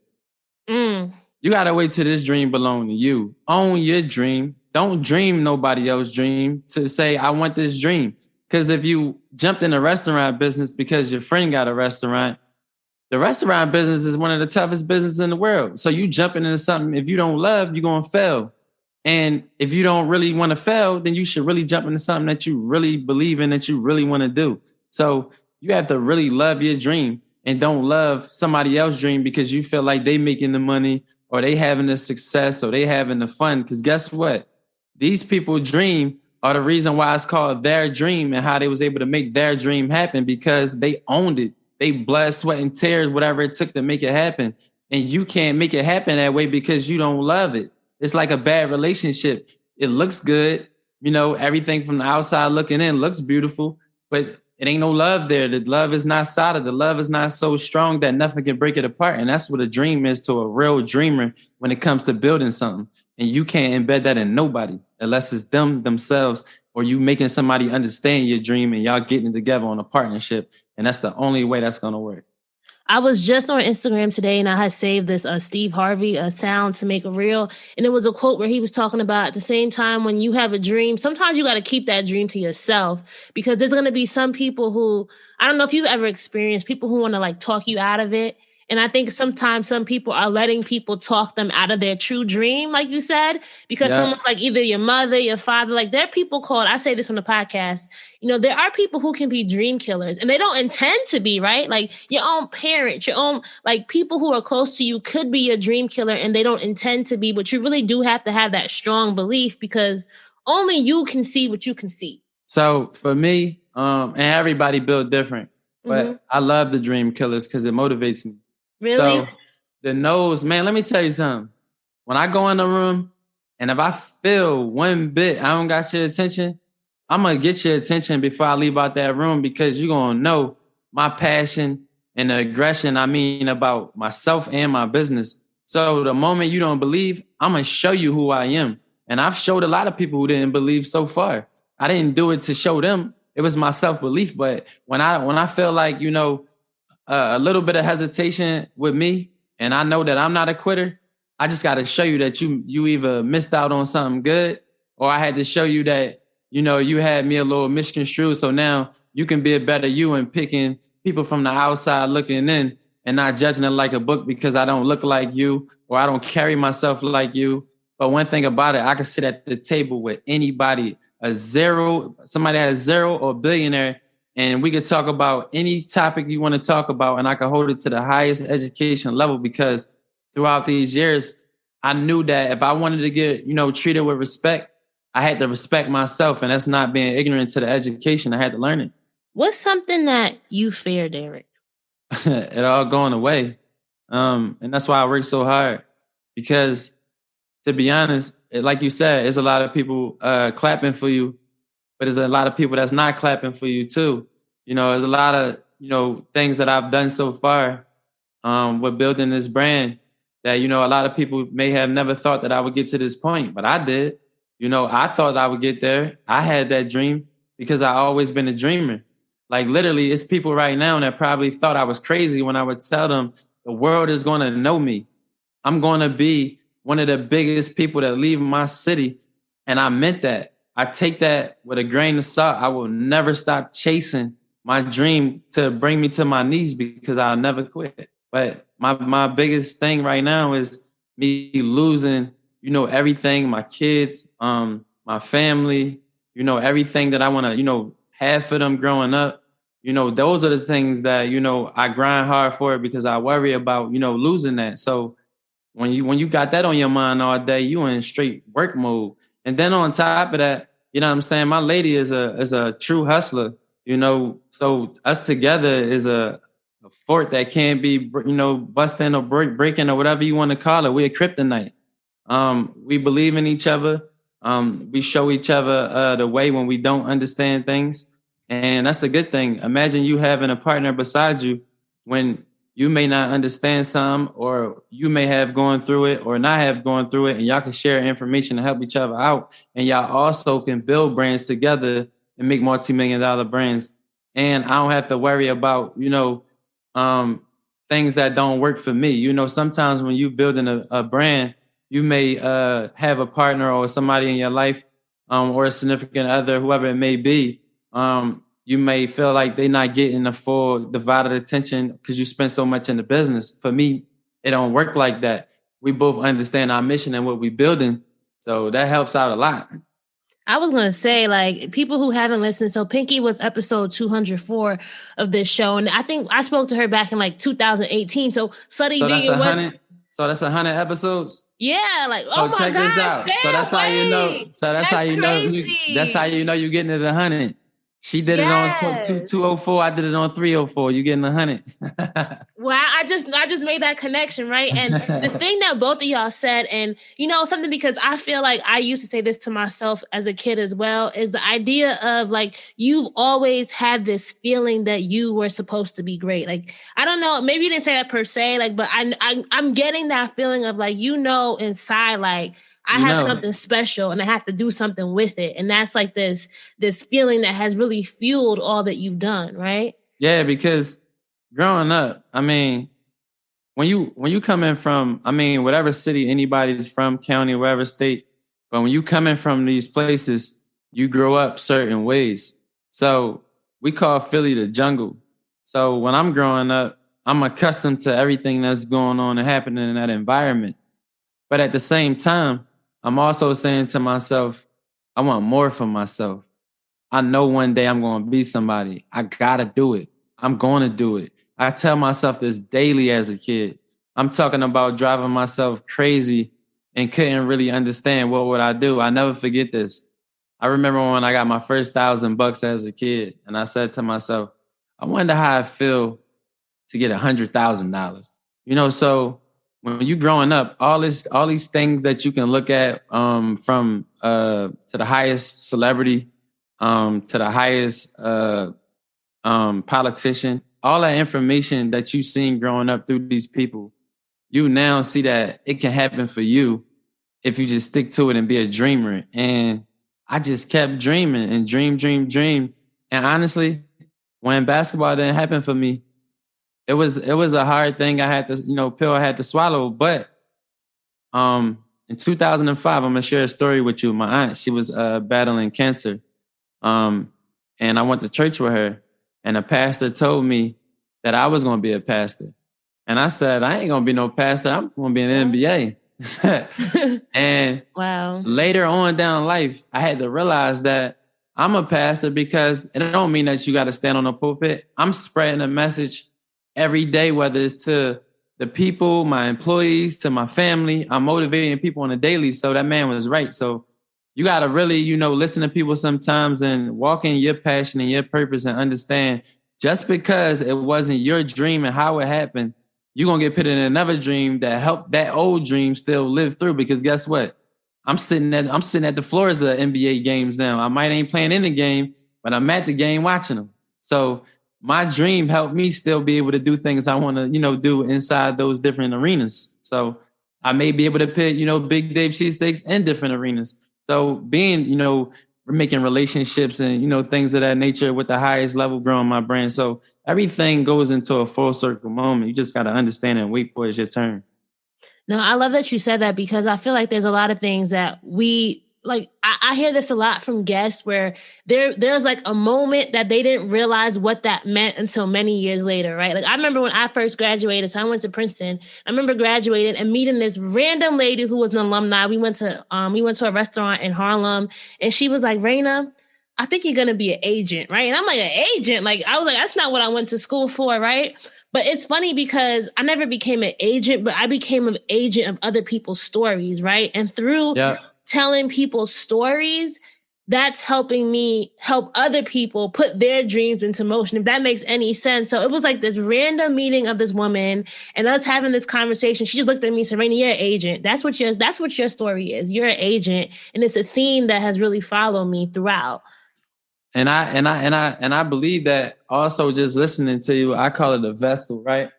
You got to wait till this dream belong to you. Own your dream. Don't dream nobody else's dream to say, I want this dream. Because if you jumped in the restaurant business because your friend got a restaurant, the restaurant business is one of the toughest businesses in the world. So you jumping into something, if you don't love, you're going to fail. And if you don't really want to fail, then you should really jump into something that you really believe in, that you really want to do. So you have to really love your dream and don't love somebody else's dream because you feel like they making the money or they having the success or they having the fun. Because guess what? These people dream are the reason why it's called their dream and how they was able to make their dream happen because they owned it. They blood, sweat, and tears, whatever it took to make it happen. And you can't make it happen that way because you don't love it. It's like a bad relationship. It looks good. You know, everything from the outside looking in looks beautiful, but it ain't no love there. The love is not solid. The love is not so strong that nothing can break it apart. And that's what a dream is to a real dreamer when it comes to building something. And you can't embed that in nobody unless it's them themselves or you making somebody understand your dream and y'all getting together on a partnership. And that's the only way that's going to work. I was just on Instagram today and I had saved this Steve Harvey sound to make a reel. And it was a quote where he was talking about at the same time when you have a dream, sometimes you got to keep that dream to yourself because there's going to be some people who, I don't know if you've ever experienced people who want to like talk you out of it. And I think sometimes some people are letting people talk them out of their true dream, like you said, because someone's like either your mother, your father, like there are people called, I say this on the podcast, you know, there are people who can be dream killers and they don't intend to be, right? Like your own parents, your own, like people who are close to you could be a dream killer and they don't intend to be, but you really do have to have that strong belief because only you can see what you can see. So for me, and everybody built different, but I love the dream killers because it motivates me. Really? So the nose, man, let me tell you something. When I go in the room and if I feel one bit, I don't got your attention, I'm going to get your attention before I leave out that room because you're going to know my passion and the aggression I mean about myself and my business. So the moment you don't believe, I'm going to show you who I am. And I've showed a lot of people who didn't believe so far. I didn't do it to show them. It was my self-belief. But when I feel like, you know, a little bit of hesitation with me, and I know that I'm not a quitter, I just got to show you that you either missed out on something good, or I had to show you that, you know, you had me a little misconstrued. So now you can be a better you and picking people from the outside looking in and not judging it like a book because I don't look like you or I don't carry myself like you. But one thing about it, I can sit at the table with anybody, somebody that has zero or billionaire, and we could talk about any topic you want to talk about, and I can hold it to the highest education level because throughout these years, I knew that if I wanted to get, you know, treated with respect, I had to respect myself, and that's not being ignorant to the education. I had to learn it. What's something that you fear, Derrick? It all going away. And that's why I work so hard because, to be honest, like you said, there's a lot of people clapping for you, but there's a lot of people that's not clapping for you too. You know, there's a lot of, you know, things that I've done so far with building this brand that, you know, a lot of people may have never thought that I would get to this point, but I did. You know, I thought I would get there. I had that dream because I always been a dreamer. Like literally, it's people right now that probably thought I was crazy when I would tell them the world is going to know me. I'm going to be one of the biggest people that leave my city. And I meant that. I take that with a grain of salt. I will never stop chasing my dream to bring me to my knees because I'll never quit. But my biggest thing right now is me losing, you know, everything, my kids, my family, you know, everything that I want to, you know, have for them growing up. You know, those are the things that, you know, I grind hard for because I worry about, you know, losing that. So when you got that on your mind all day, you in straight work mode. And then on top of that, you know what I'm saying? My lady is a true hustler, you know, so us together is a fort that can't be, you know, busting or breaking or whatever you want to call it. We're kryptonite. We believe in each other. We show each other the way when we don't understand things. And that's the good thing. Imagine you having a partner beside you when you may not understand some, or you may have gone through it or not have gone through it, and y'all can share information to help each other out. And y'all also can build brands together and make multi-million-dollar brands. And I don't have to worry about, things that don't work for me. Sometimes when you building a brand, you may have a partner or somebody in your life, or a significant other, whoever it may be. You may feel like they're not getting the full divided attention because you spend so much in the business. For me, it don't work like that. We both understand our mission and what we're building. So that helps out a lot. I was going to say, like, people who haven't listened. So Pinky was episode 204 of this show. And I think I spoke to her back in like 2018. So Slutty Vegan was... So that's 100 episodes? Yeah, like, oh my check gosh. this out. So that's how you know. So that's how you crazy. know. That's how you know you're getting it 100. She did it on 204. I did it on 304. You getting 100. Well, I just made that connection, right? And the thing that both of y'all said, and something, because I feel like I used to say this to myself as a kid as well, is the idea of like, you've always had this feeling that you were supposed to be great. Like, I don't know, maybe you didn't say that per se, like, but I'm getting that feeling of like, inside, like, I have something special and I have to do something with it. And that's like this feeling that has really fueled all that you've done, right? Yeah, because growing up, I mean, when you come in from, I mean, whatever city anybody's from, county, whatever state, but when you come in from these places, you grow up certain ways. So we call Philly the jungle. So when I'm growing up, I'm accustomed to everything that's going on and happening in that environment. But at the same time, I'm also saying to myself, I want more for myself. I know one day I'm going to be somebody. I got to do it. I'm going to do it. I tell myself this daily as a kid. I'm talking about driving myself crazy and couldn't really understand what would I do. I never forget this. I remember when I got my first $1,000 as a kid, and I said to myself, I wonder how I feel to get $100,000. So when you growing up, all these things that you can look at, from to the highest celebrity, to the highest politician, all that information that you've seen growing up through these people, you now see that it can happen for you if you just stick to it and be a dreamer. And I just kept dreaming and dream. And honestly, when basketball didn't happen for me, it was a hard thing I had to, pill I had to swallow. But in 2005, I'm going to share a story with you. My aunt, she was battling cancer. And I went to church with her, and a pastor told me that I was going to be a pastor. And I said, I ain't going to be no pastor. I'm going to be an MBA. And wow. Later on down life, I had to realize that I'm a pastor because it don't mean that you got to stand on a pulpit. I'm spreading a message every day, whether it's to the people, my employees, to my family. I'm motivating people on a daily. So that man was right. So you got to really, listen to people sometimes and walk in your passion and your purpose and understand just because it wasn't your dream and how it happened, you're going to get put in another dream that helped that old dream still live through. Because guess what? I'm sitting at the floors of NBA games now. I might ain't playing in the game, but I'm at the game watching them. So my dream helped me still be able to do things I want to, do inside those different arenas. So I may be able to put, Big Dave Cheesesteaks in different arenas. So being, making relationships and, things of that nature with the highest level, growing my brand. So everything goes into a full circle moment. You just got to understand and wait for it's your turn. No, I love that you said that, because I feel like there's a lot of things that we like. I hear this a lot from guests where there's like a moment that they didn't realize what that meant until many years later, right? Like I remember when I first graduated, so I went to Princeton. I remember graduating and meeting this random lady who was an alumni. We went to a restaurant in Harlem, and she was like, Raina, I think you're gonna be an agent, right? And I'm like, an agent? Like I was like, that's not what I went to school for, right? But it's funny because I never became an agent, but I became an agent of other people's stories, right? And through telling people's stories, that's helping me help other people put their dreams into motion, if that makes any sense. So it was like this random meeting of this woman and us having this conversation. She just looked at me and said, Raina, you're an agent. That's what your story is. You're an agent. And it's a theme that has really followed me throughout. And I believe that also just listening to you, I call it a vessel, right?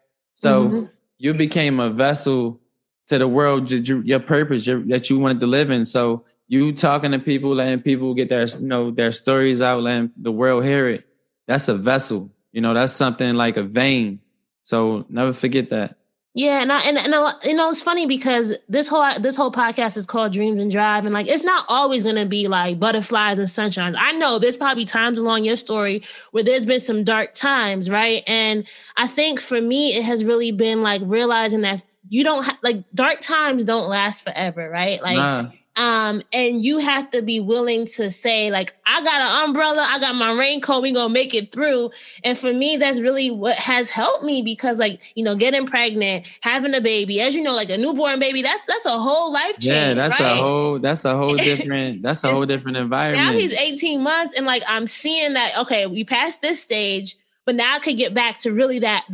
So you became a vessel to the world, your purpose that you wanted to live in. So you talking to people, letting people get their, their stories out, letting the world hear it. That's a vessel. That's something like a vein. So never forget that. Yeah, and it's funny because this whole podcast is called Dreams and Drive, and like it's not always gonna be like butterflies and sunshines. I know there's probably times along your story where there's been some dark times, right? And I think for me, it has really been like realizing that you don't like dark times don't last forever, right? Like. Nah. And you have to be willing to say, like, I got an umbrella, I got my raincoat, we gonna make it through. And for me, that's really what has helped me because, like, getting pregnant, having a baby, as you know, like a newborn baby, that's a whole life change. Yeah, that's right? a whole different environment. Now he's 18 months, and like I'm seeing that, okay, we passed this stage, but now I could get back to really that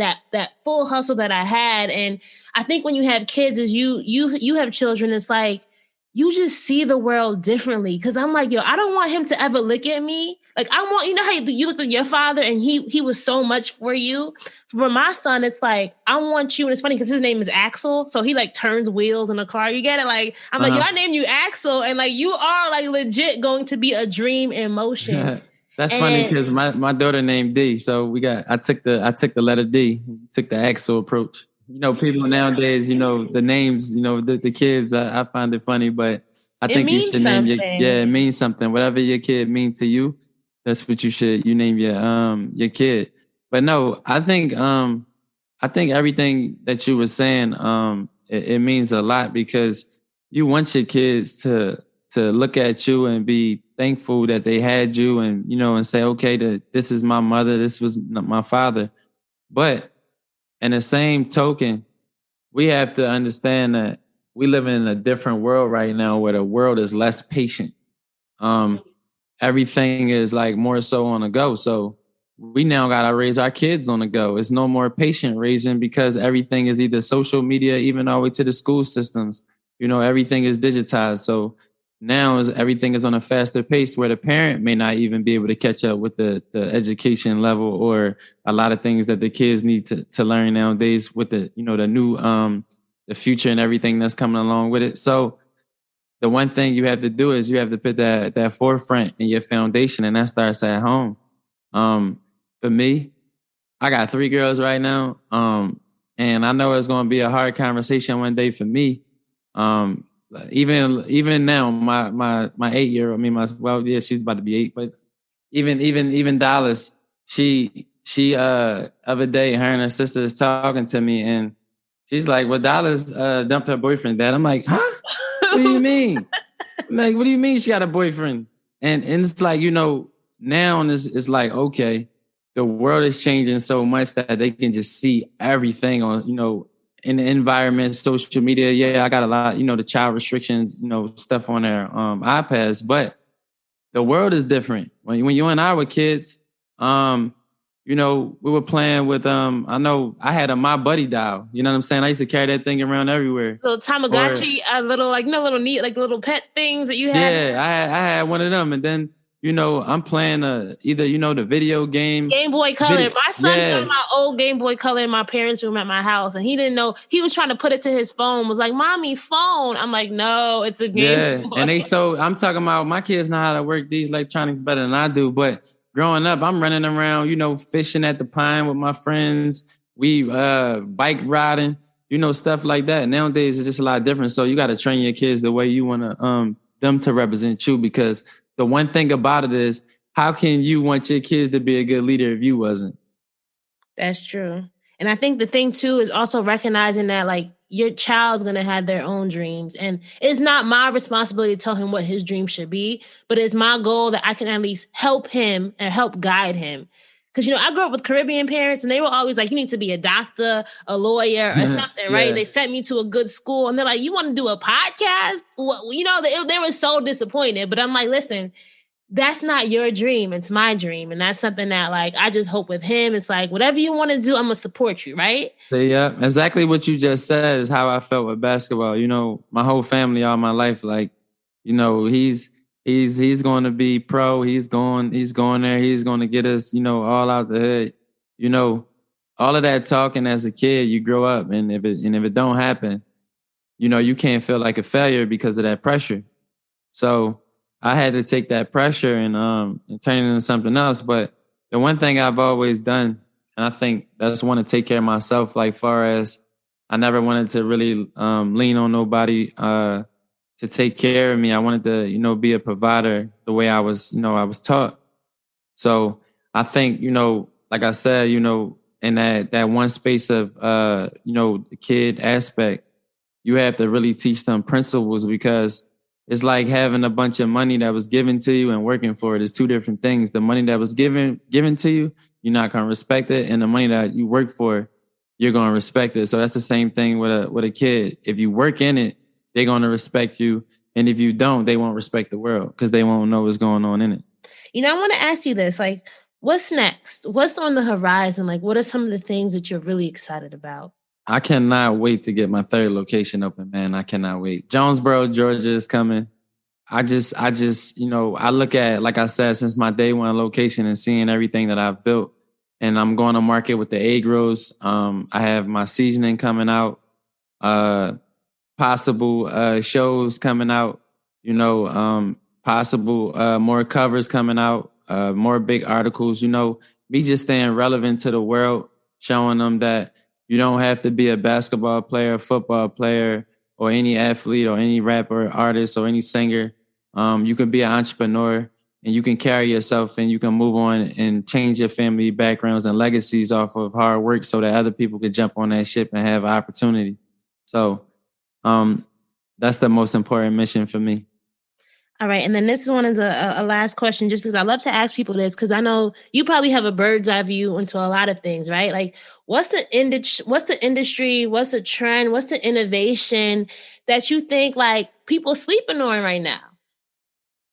full hustle that I had. And I think when you have kids, as you have children, it's like you just see the world differently. Cause I'm like, I don't want him to ever look at me. Like I want, how you look at your father and he was so much for you. For my son, it's like, I want you. And it's funny because his name is Axel. So he like turns wheels in a car. You get it? Like, I'm like, I named you Axel. And like, you are like legit going to be a dream in motion. That's funny because my daughter named D. So I took the letter D, took the Axel approach. People nowadays, the names, the kids, I find it funny, but I think you should name it means something. Whatever your kid means to you, that's what you name your kid. But no, I think everything that you were saying, it means a lot because you want your kids to look at you and be thankful that they had you and, and say, okay, this is my mother, this was my father. But in the same token, we have to understand that we live in a different world right now where the world is less patient. Everything is like more so on the go. So we now got to raise our kids on the go. It's no more patient raising because everything is either social media, even all the way to the school systems. Everything is digitized. So now everything is on a faster pace where the parent may not even be able to catch up with the education level or a lot of things that the kids need to learn nowadays with the new the future and everything that's coming along with it. So the one thing you have to do is you have to put that forefront in your foundation, and that starts at home. For me, I got 3 girls right now, and I know it's going to be a hard conversation one day for me. Even now, my 8-year-old, she's about to be 8, but even Dallas, she other day, her and her sister is talking to me and she's like, well, Dallas dumped her boyfriend, Dad. I'm like, huh? What do you mean? I'm like, what do you mean she got a boyfriend? And it's like, now it's like, okay, the world is changing so much that they can just see everything on, in the environment, social media. Yeah, I got a lot, the child restrictions, stuff on their iPads, but the world is different. When you and I were kids, we were playing with, I know I had a My Buddy doll. You know what I'm saying? I used to carry that thing around everywhere. Little Tamagotchi, little neat, like little pet things that you had. Yeah, I had one of them. And then, I'm playing either, the video game. Game Boy Color. My son got my old Game Boy Color in my parents' room at my house. And he didn't know. He was trying to put it to his phone. Was like, Mommy, phone. I'm like, no, it's a Game Boy. And I'm talking about my kids know how to work these electronics better than I do. But growing up, I'm running around, fishing at the pine with my friends. We bike riding, stuff like that. Nowadays, it's just a lot different. So you got to train your kids the way you want them to represent you, because the one thing about it is, how can you want your kids to be a good leader if you wasn't? That's true. And I think the thing too is also recognizing that like your child's going to have their own dreams, and it's not my responsibility to tell him what his dream should be, but it's my goal that I can at least help him and help guide him. Because, I grew up with Caribbean parents and they were always like, you need to be a doctor, a lawyer or something, right? They sent me to a good school and they're like, you want to do a podcast? Well, they were so disappointed. But I'm like, listen, that's not your dream. It's my dream. And that's something that like, I just hope with him, it's like, whatever you want to do, I'm going to support you, right? Yeah, exactly what you just said is how I felt with basketball. My whole family all my life, like, he's going to be pro. He's going there. He's going to get us, all out the hood. all of that talking as a kid, you grow up, and if it don't happen, you can't feel like a failure because of that pressure. So I had to take that pressure and turn it into something else. But the one thing I've always done, and I think that's want to take care of myself, like far as I never wanted to really lean on nobody to take care of me. I wanted to, be a provider the way I was taught. So I think, like I said, in that one space of, the kid aspect, you have to really teach them principles, because it's like having a bunch of money that was given to you and working for it is two different things. The money that was given to you, you're not going to respect it. And the money that you work for, you're going to respect it. So that's the same thing with a kid. If you work in it, they're going to respect you. And if you don't, they won't respect the world because they won't know what's going on in it. I want to ask you this, like, what's next? What's on the horizon? Like, what are some of the things that you're really excited about? I cannot wait to get my third location open, man. I cannot wait. Jonesboro, Georgia is coming. I just, I look at, like I said, since my day one location and seeing everything that I've built, and I'm going to market with the egg rolls. I have my seasoning coming out, possible shows coming out, possible more covers coming out, more big articles, me just staying relevant to the world, showing them that you don't have to be a basketball player, football player, or any athlete or any rapper, artist, or any singer. You can be an entrepreneur and you can carry yourself and you can move on and change your family backgrounds and legacies off of hard work so that other people could jump on that ship and have opportunity. So that's the most important mission for me. All right. And then this is one of the a last question, just because I love to ask people this, because I know you probably have a bird's eye view into a lot of things, right? Like, what's the industry, what's the trend, what's the innovation that you think like people sleeping on right now?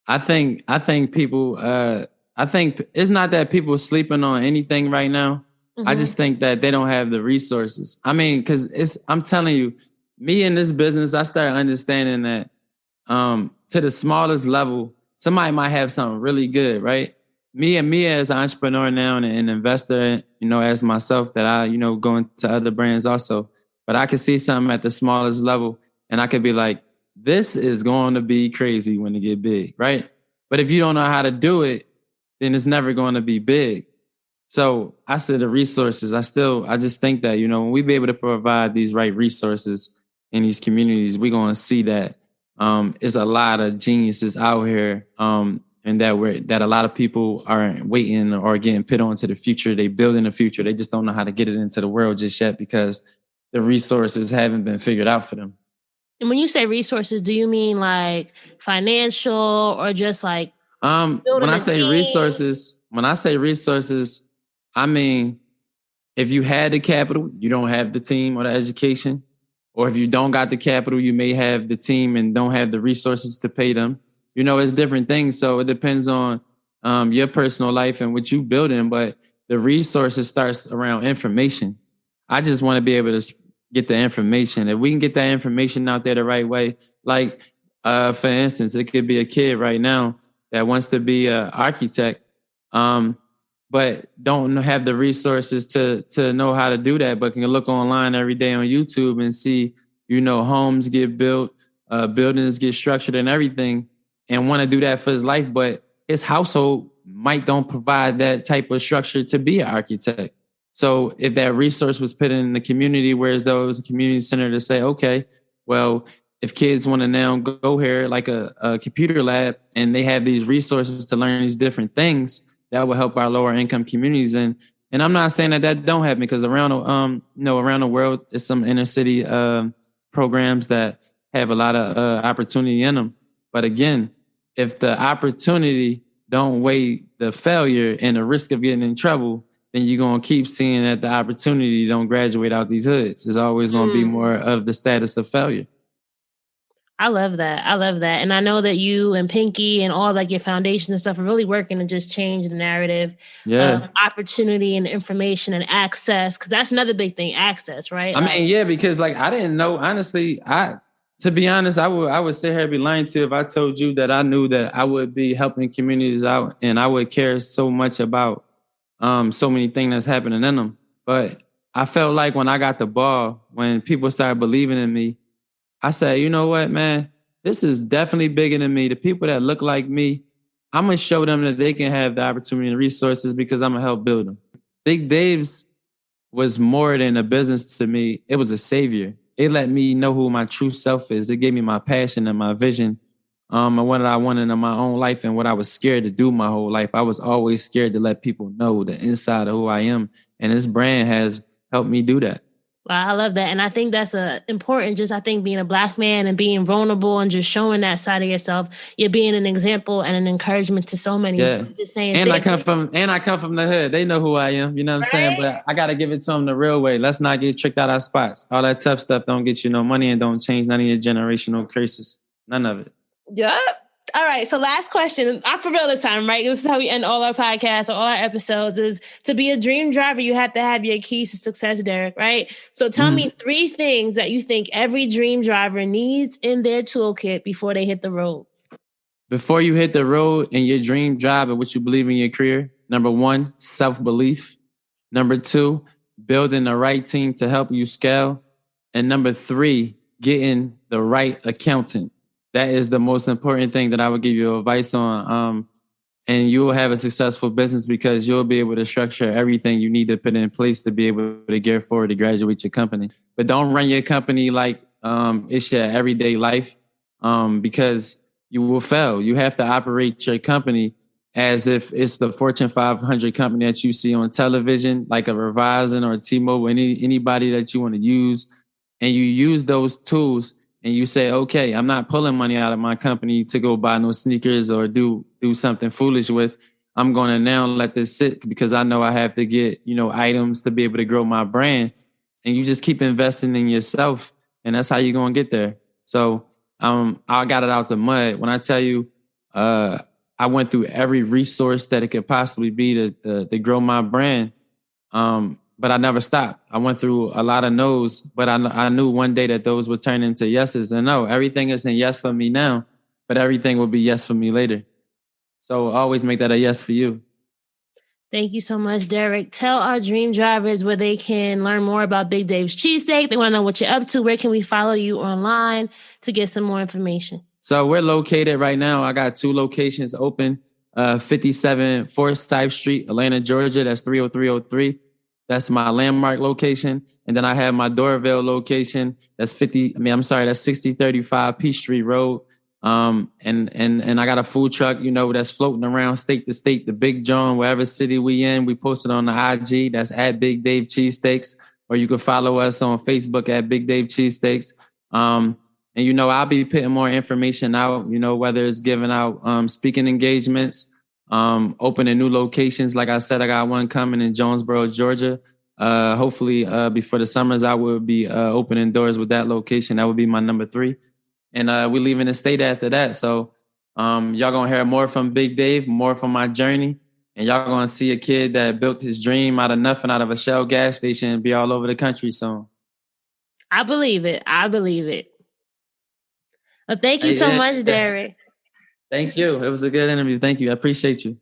I think people, I think it's not that people sleeping on anything right now. Mm-hmm. I just think that they don't have the resources. I mean, because I'm telling you, me in this business, I started understanding that to the smallest level, somebody might have something really good, right? Me as an entrepreneur now and an investor, as myself, that I, go into other brands also. But I could see something at the smallest level and I could be like, this is going to be crazy when it get big, right? But if you don't know how to do it, then it's never going to be big. So I said the resources, I just think that, when we be able to provide these right resources in these communities, we're going to see that there's a lot of geniuses out here, and that a lot of people are waiting or getting put onto the future. They building the future. They just don't know how to get it into the world just yet because the resources haven't been figured out for them. And when you say resources, do you mean like financial or just like when I say resources, I mean if you had the capital, you don't have the team or the education. Or if you don't got the capital, you may have the team and don't have the resources to pay them. It's different things. So it depends on your personal life and what you building. But the resources starts around information. I just want to be able to get the information. If we can get that information out there the right way, like for instance, it could be a kid right now that wants to be an architect, but don't have the resources to know how to do that, but can look online every day on YouTube and see, homes get built, buildings get structured and everything, and want to do that for his life. But his household don't provide that type of structure to be an architect. So if that resource was put in the community, whereas though it was a community center to say, okay, well, if kids want to now go here like a computer lab and they have these resources to learn these different things, that will help our lower income communities. And I'm not saying that don't happen, because around the world, there's some inner city programs that have a lot of opportunity in them. But again, if the opportunity don't weigh the failure and the risk of getting in trouble, then you're going to keep seeing that the opportunity don't graduate out these hoods. It's always going to be more of the status of failure. I love that. And I know that you and Pinky and all like your foundations and stuff are really working to just change the narrative of opportunity and information and access. Cause that's another big thing, access, right? Because like, I didn't know, honestly, to be honest, I would sit here and be lying to you if I told you that I knew that I would be helping communities out and I would care so much about so many things that's happening in them. But I felt like when I got the ball, when people started believing in me, I said, you know what, man, this is definitely bigger than me. The people that look like me, I'm going to show them that they can have the opportunity and resources because I'm going to help build them. Big Dave's was more than a business to me. It was a savior. It let me know who my true self is. It gave me my passion and my vision, and what I wanted in my own life and what I was scared to do my whole life. I was always scared to let people know the inside of who I am. And this brand has helped me do that. Wow, I love that. And I think that's important, just I think being a Black man and being vulnerable and just showing that side of yourself. You're being an example and an encouragement to so many. Yeah. So just saying, and I come from the hood. They know who I am. You know what I'm saying? But I got to give it to them the real way. Let's not get tricked out our spots. All that tough stuff don't get you no money and don't change none of your generational curses. None of it. Yep. All right. So last question. I'm for real this time, right? This is how we end all our podcasts or all our episodes is to be a dream driver, you have to have your keys to success, Derrick, right? So tell me 3 things that you think every dream driver needs in their toolkit before they hit the road. Before you hit the road in your dream job and what you believe in your career, number 1, self-belief. Number 2, building the right team to help you scale. And number 3, getting the right accountant. That is the most important thing that I would give you advice on. And you will have a successful business because you'll be able to structure everything you need to put in place to be able to gear forward to graduate your company. But don't run your company like it's your everyday life because you will fail. You have to operate your company as if it's the Fortune 500 company that you see on television, like a Verizon or a T-Mobile, anybody that you want to use. And you use those tools and you say, okay, I'm not pulling money out of my company to go buy no sneakers or do something foolish with. I'm going to now let this sit because I know I have to get, items to be able to grow my brand. And you just keep investing in yourself. And that's how you're going to get there. So I got it out the mud. When I tell you, I went through every resource that it could possibly be to grow my brand. But I never stopped. I went through a lot of no's, but I knew one day that those would turn into yeses. And no, everything isn't yes for me now, but everything will be yes for me later. So always make that a yes for you. Thank you so much, Derrick. Tell our dream drivers where they can learn more about Big Dave's Cheesesteak. They want to know what you're up to. Where can we follow you online to get some more information? So we're located right now. I got 2 locations open, 57 Forsyth Street, Atlanta, Georgia. That's 30303. That's my landmark location. And then I have my Doraville location. That's 6035 Peachtree Road. And I got a food truck, that's floating around state to state, the Big John, wherever city we in. We posted on the IG. That's at Big Dave Cheesesteaks. Or you can follow us on Facebook at Big Dave Cheesesteaks. And, I'll be putting more information out, whether it's giving out speaking engagements, opening new locations. Like I said, I got one coming in Jonesboro, Georgia. Hopefully, before the summers, I will be opening doors with that location. That would be my number 3. And we're leaving the state after that. So y'all going to hear more from Big Dave, more from my journey. And y'all going to see a kid that built his dream out of nothing, out of a Shell gas station, and be all over the country soon. I believe it. Well, thank you so much, Derrick. Thank you. It was a good interview. Thank you. I appreciate you.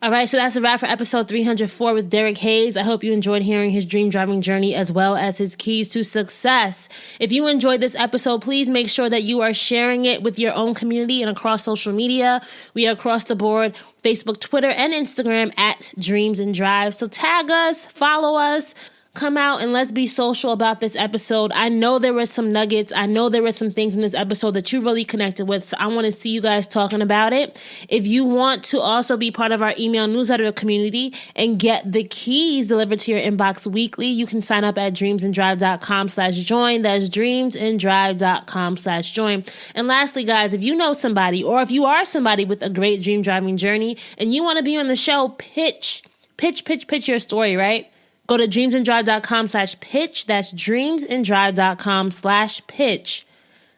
All right, so that's a wrap for episode 304 with Derrick Hayes. I hope you enjoyed hearing his dream driving journey as well as his keys to success. If you enjoyed this episode, please make sure that you are sharing it with your own community and across social media. We are across the board, Facebook, Twitter, and Instagram at Dreams and Drive. So tag us, follow us. Come out and let's be social about this episode. I know there were some nuggets. I know there were some things in this episode that you really connected with. So I want to see you guys talking about it. If you want to also be part of our email newsletter community and get the keys delivered to your inbox weekly, you can sign up at dreamsanddrive.com/join. That's dreamsanddrive.com/join. And lastly, guys, if you know somebody or if you are somebody with a great dream driving journey and you want to be on the show, pitch your story, right? Go to dreamsanddrive.com/pitch. That's dreamsanddrive.com/pitch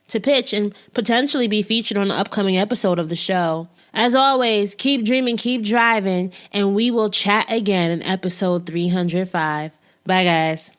to pitch and potentially be featured on an upcoming episode of the show. As always, keep dreaming, keep driving, and we will chat again in episode 305. Bye, guys.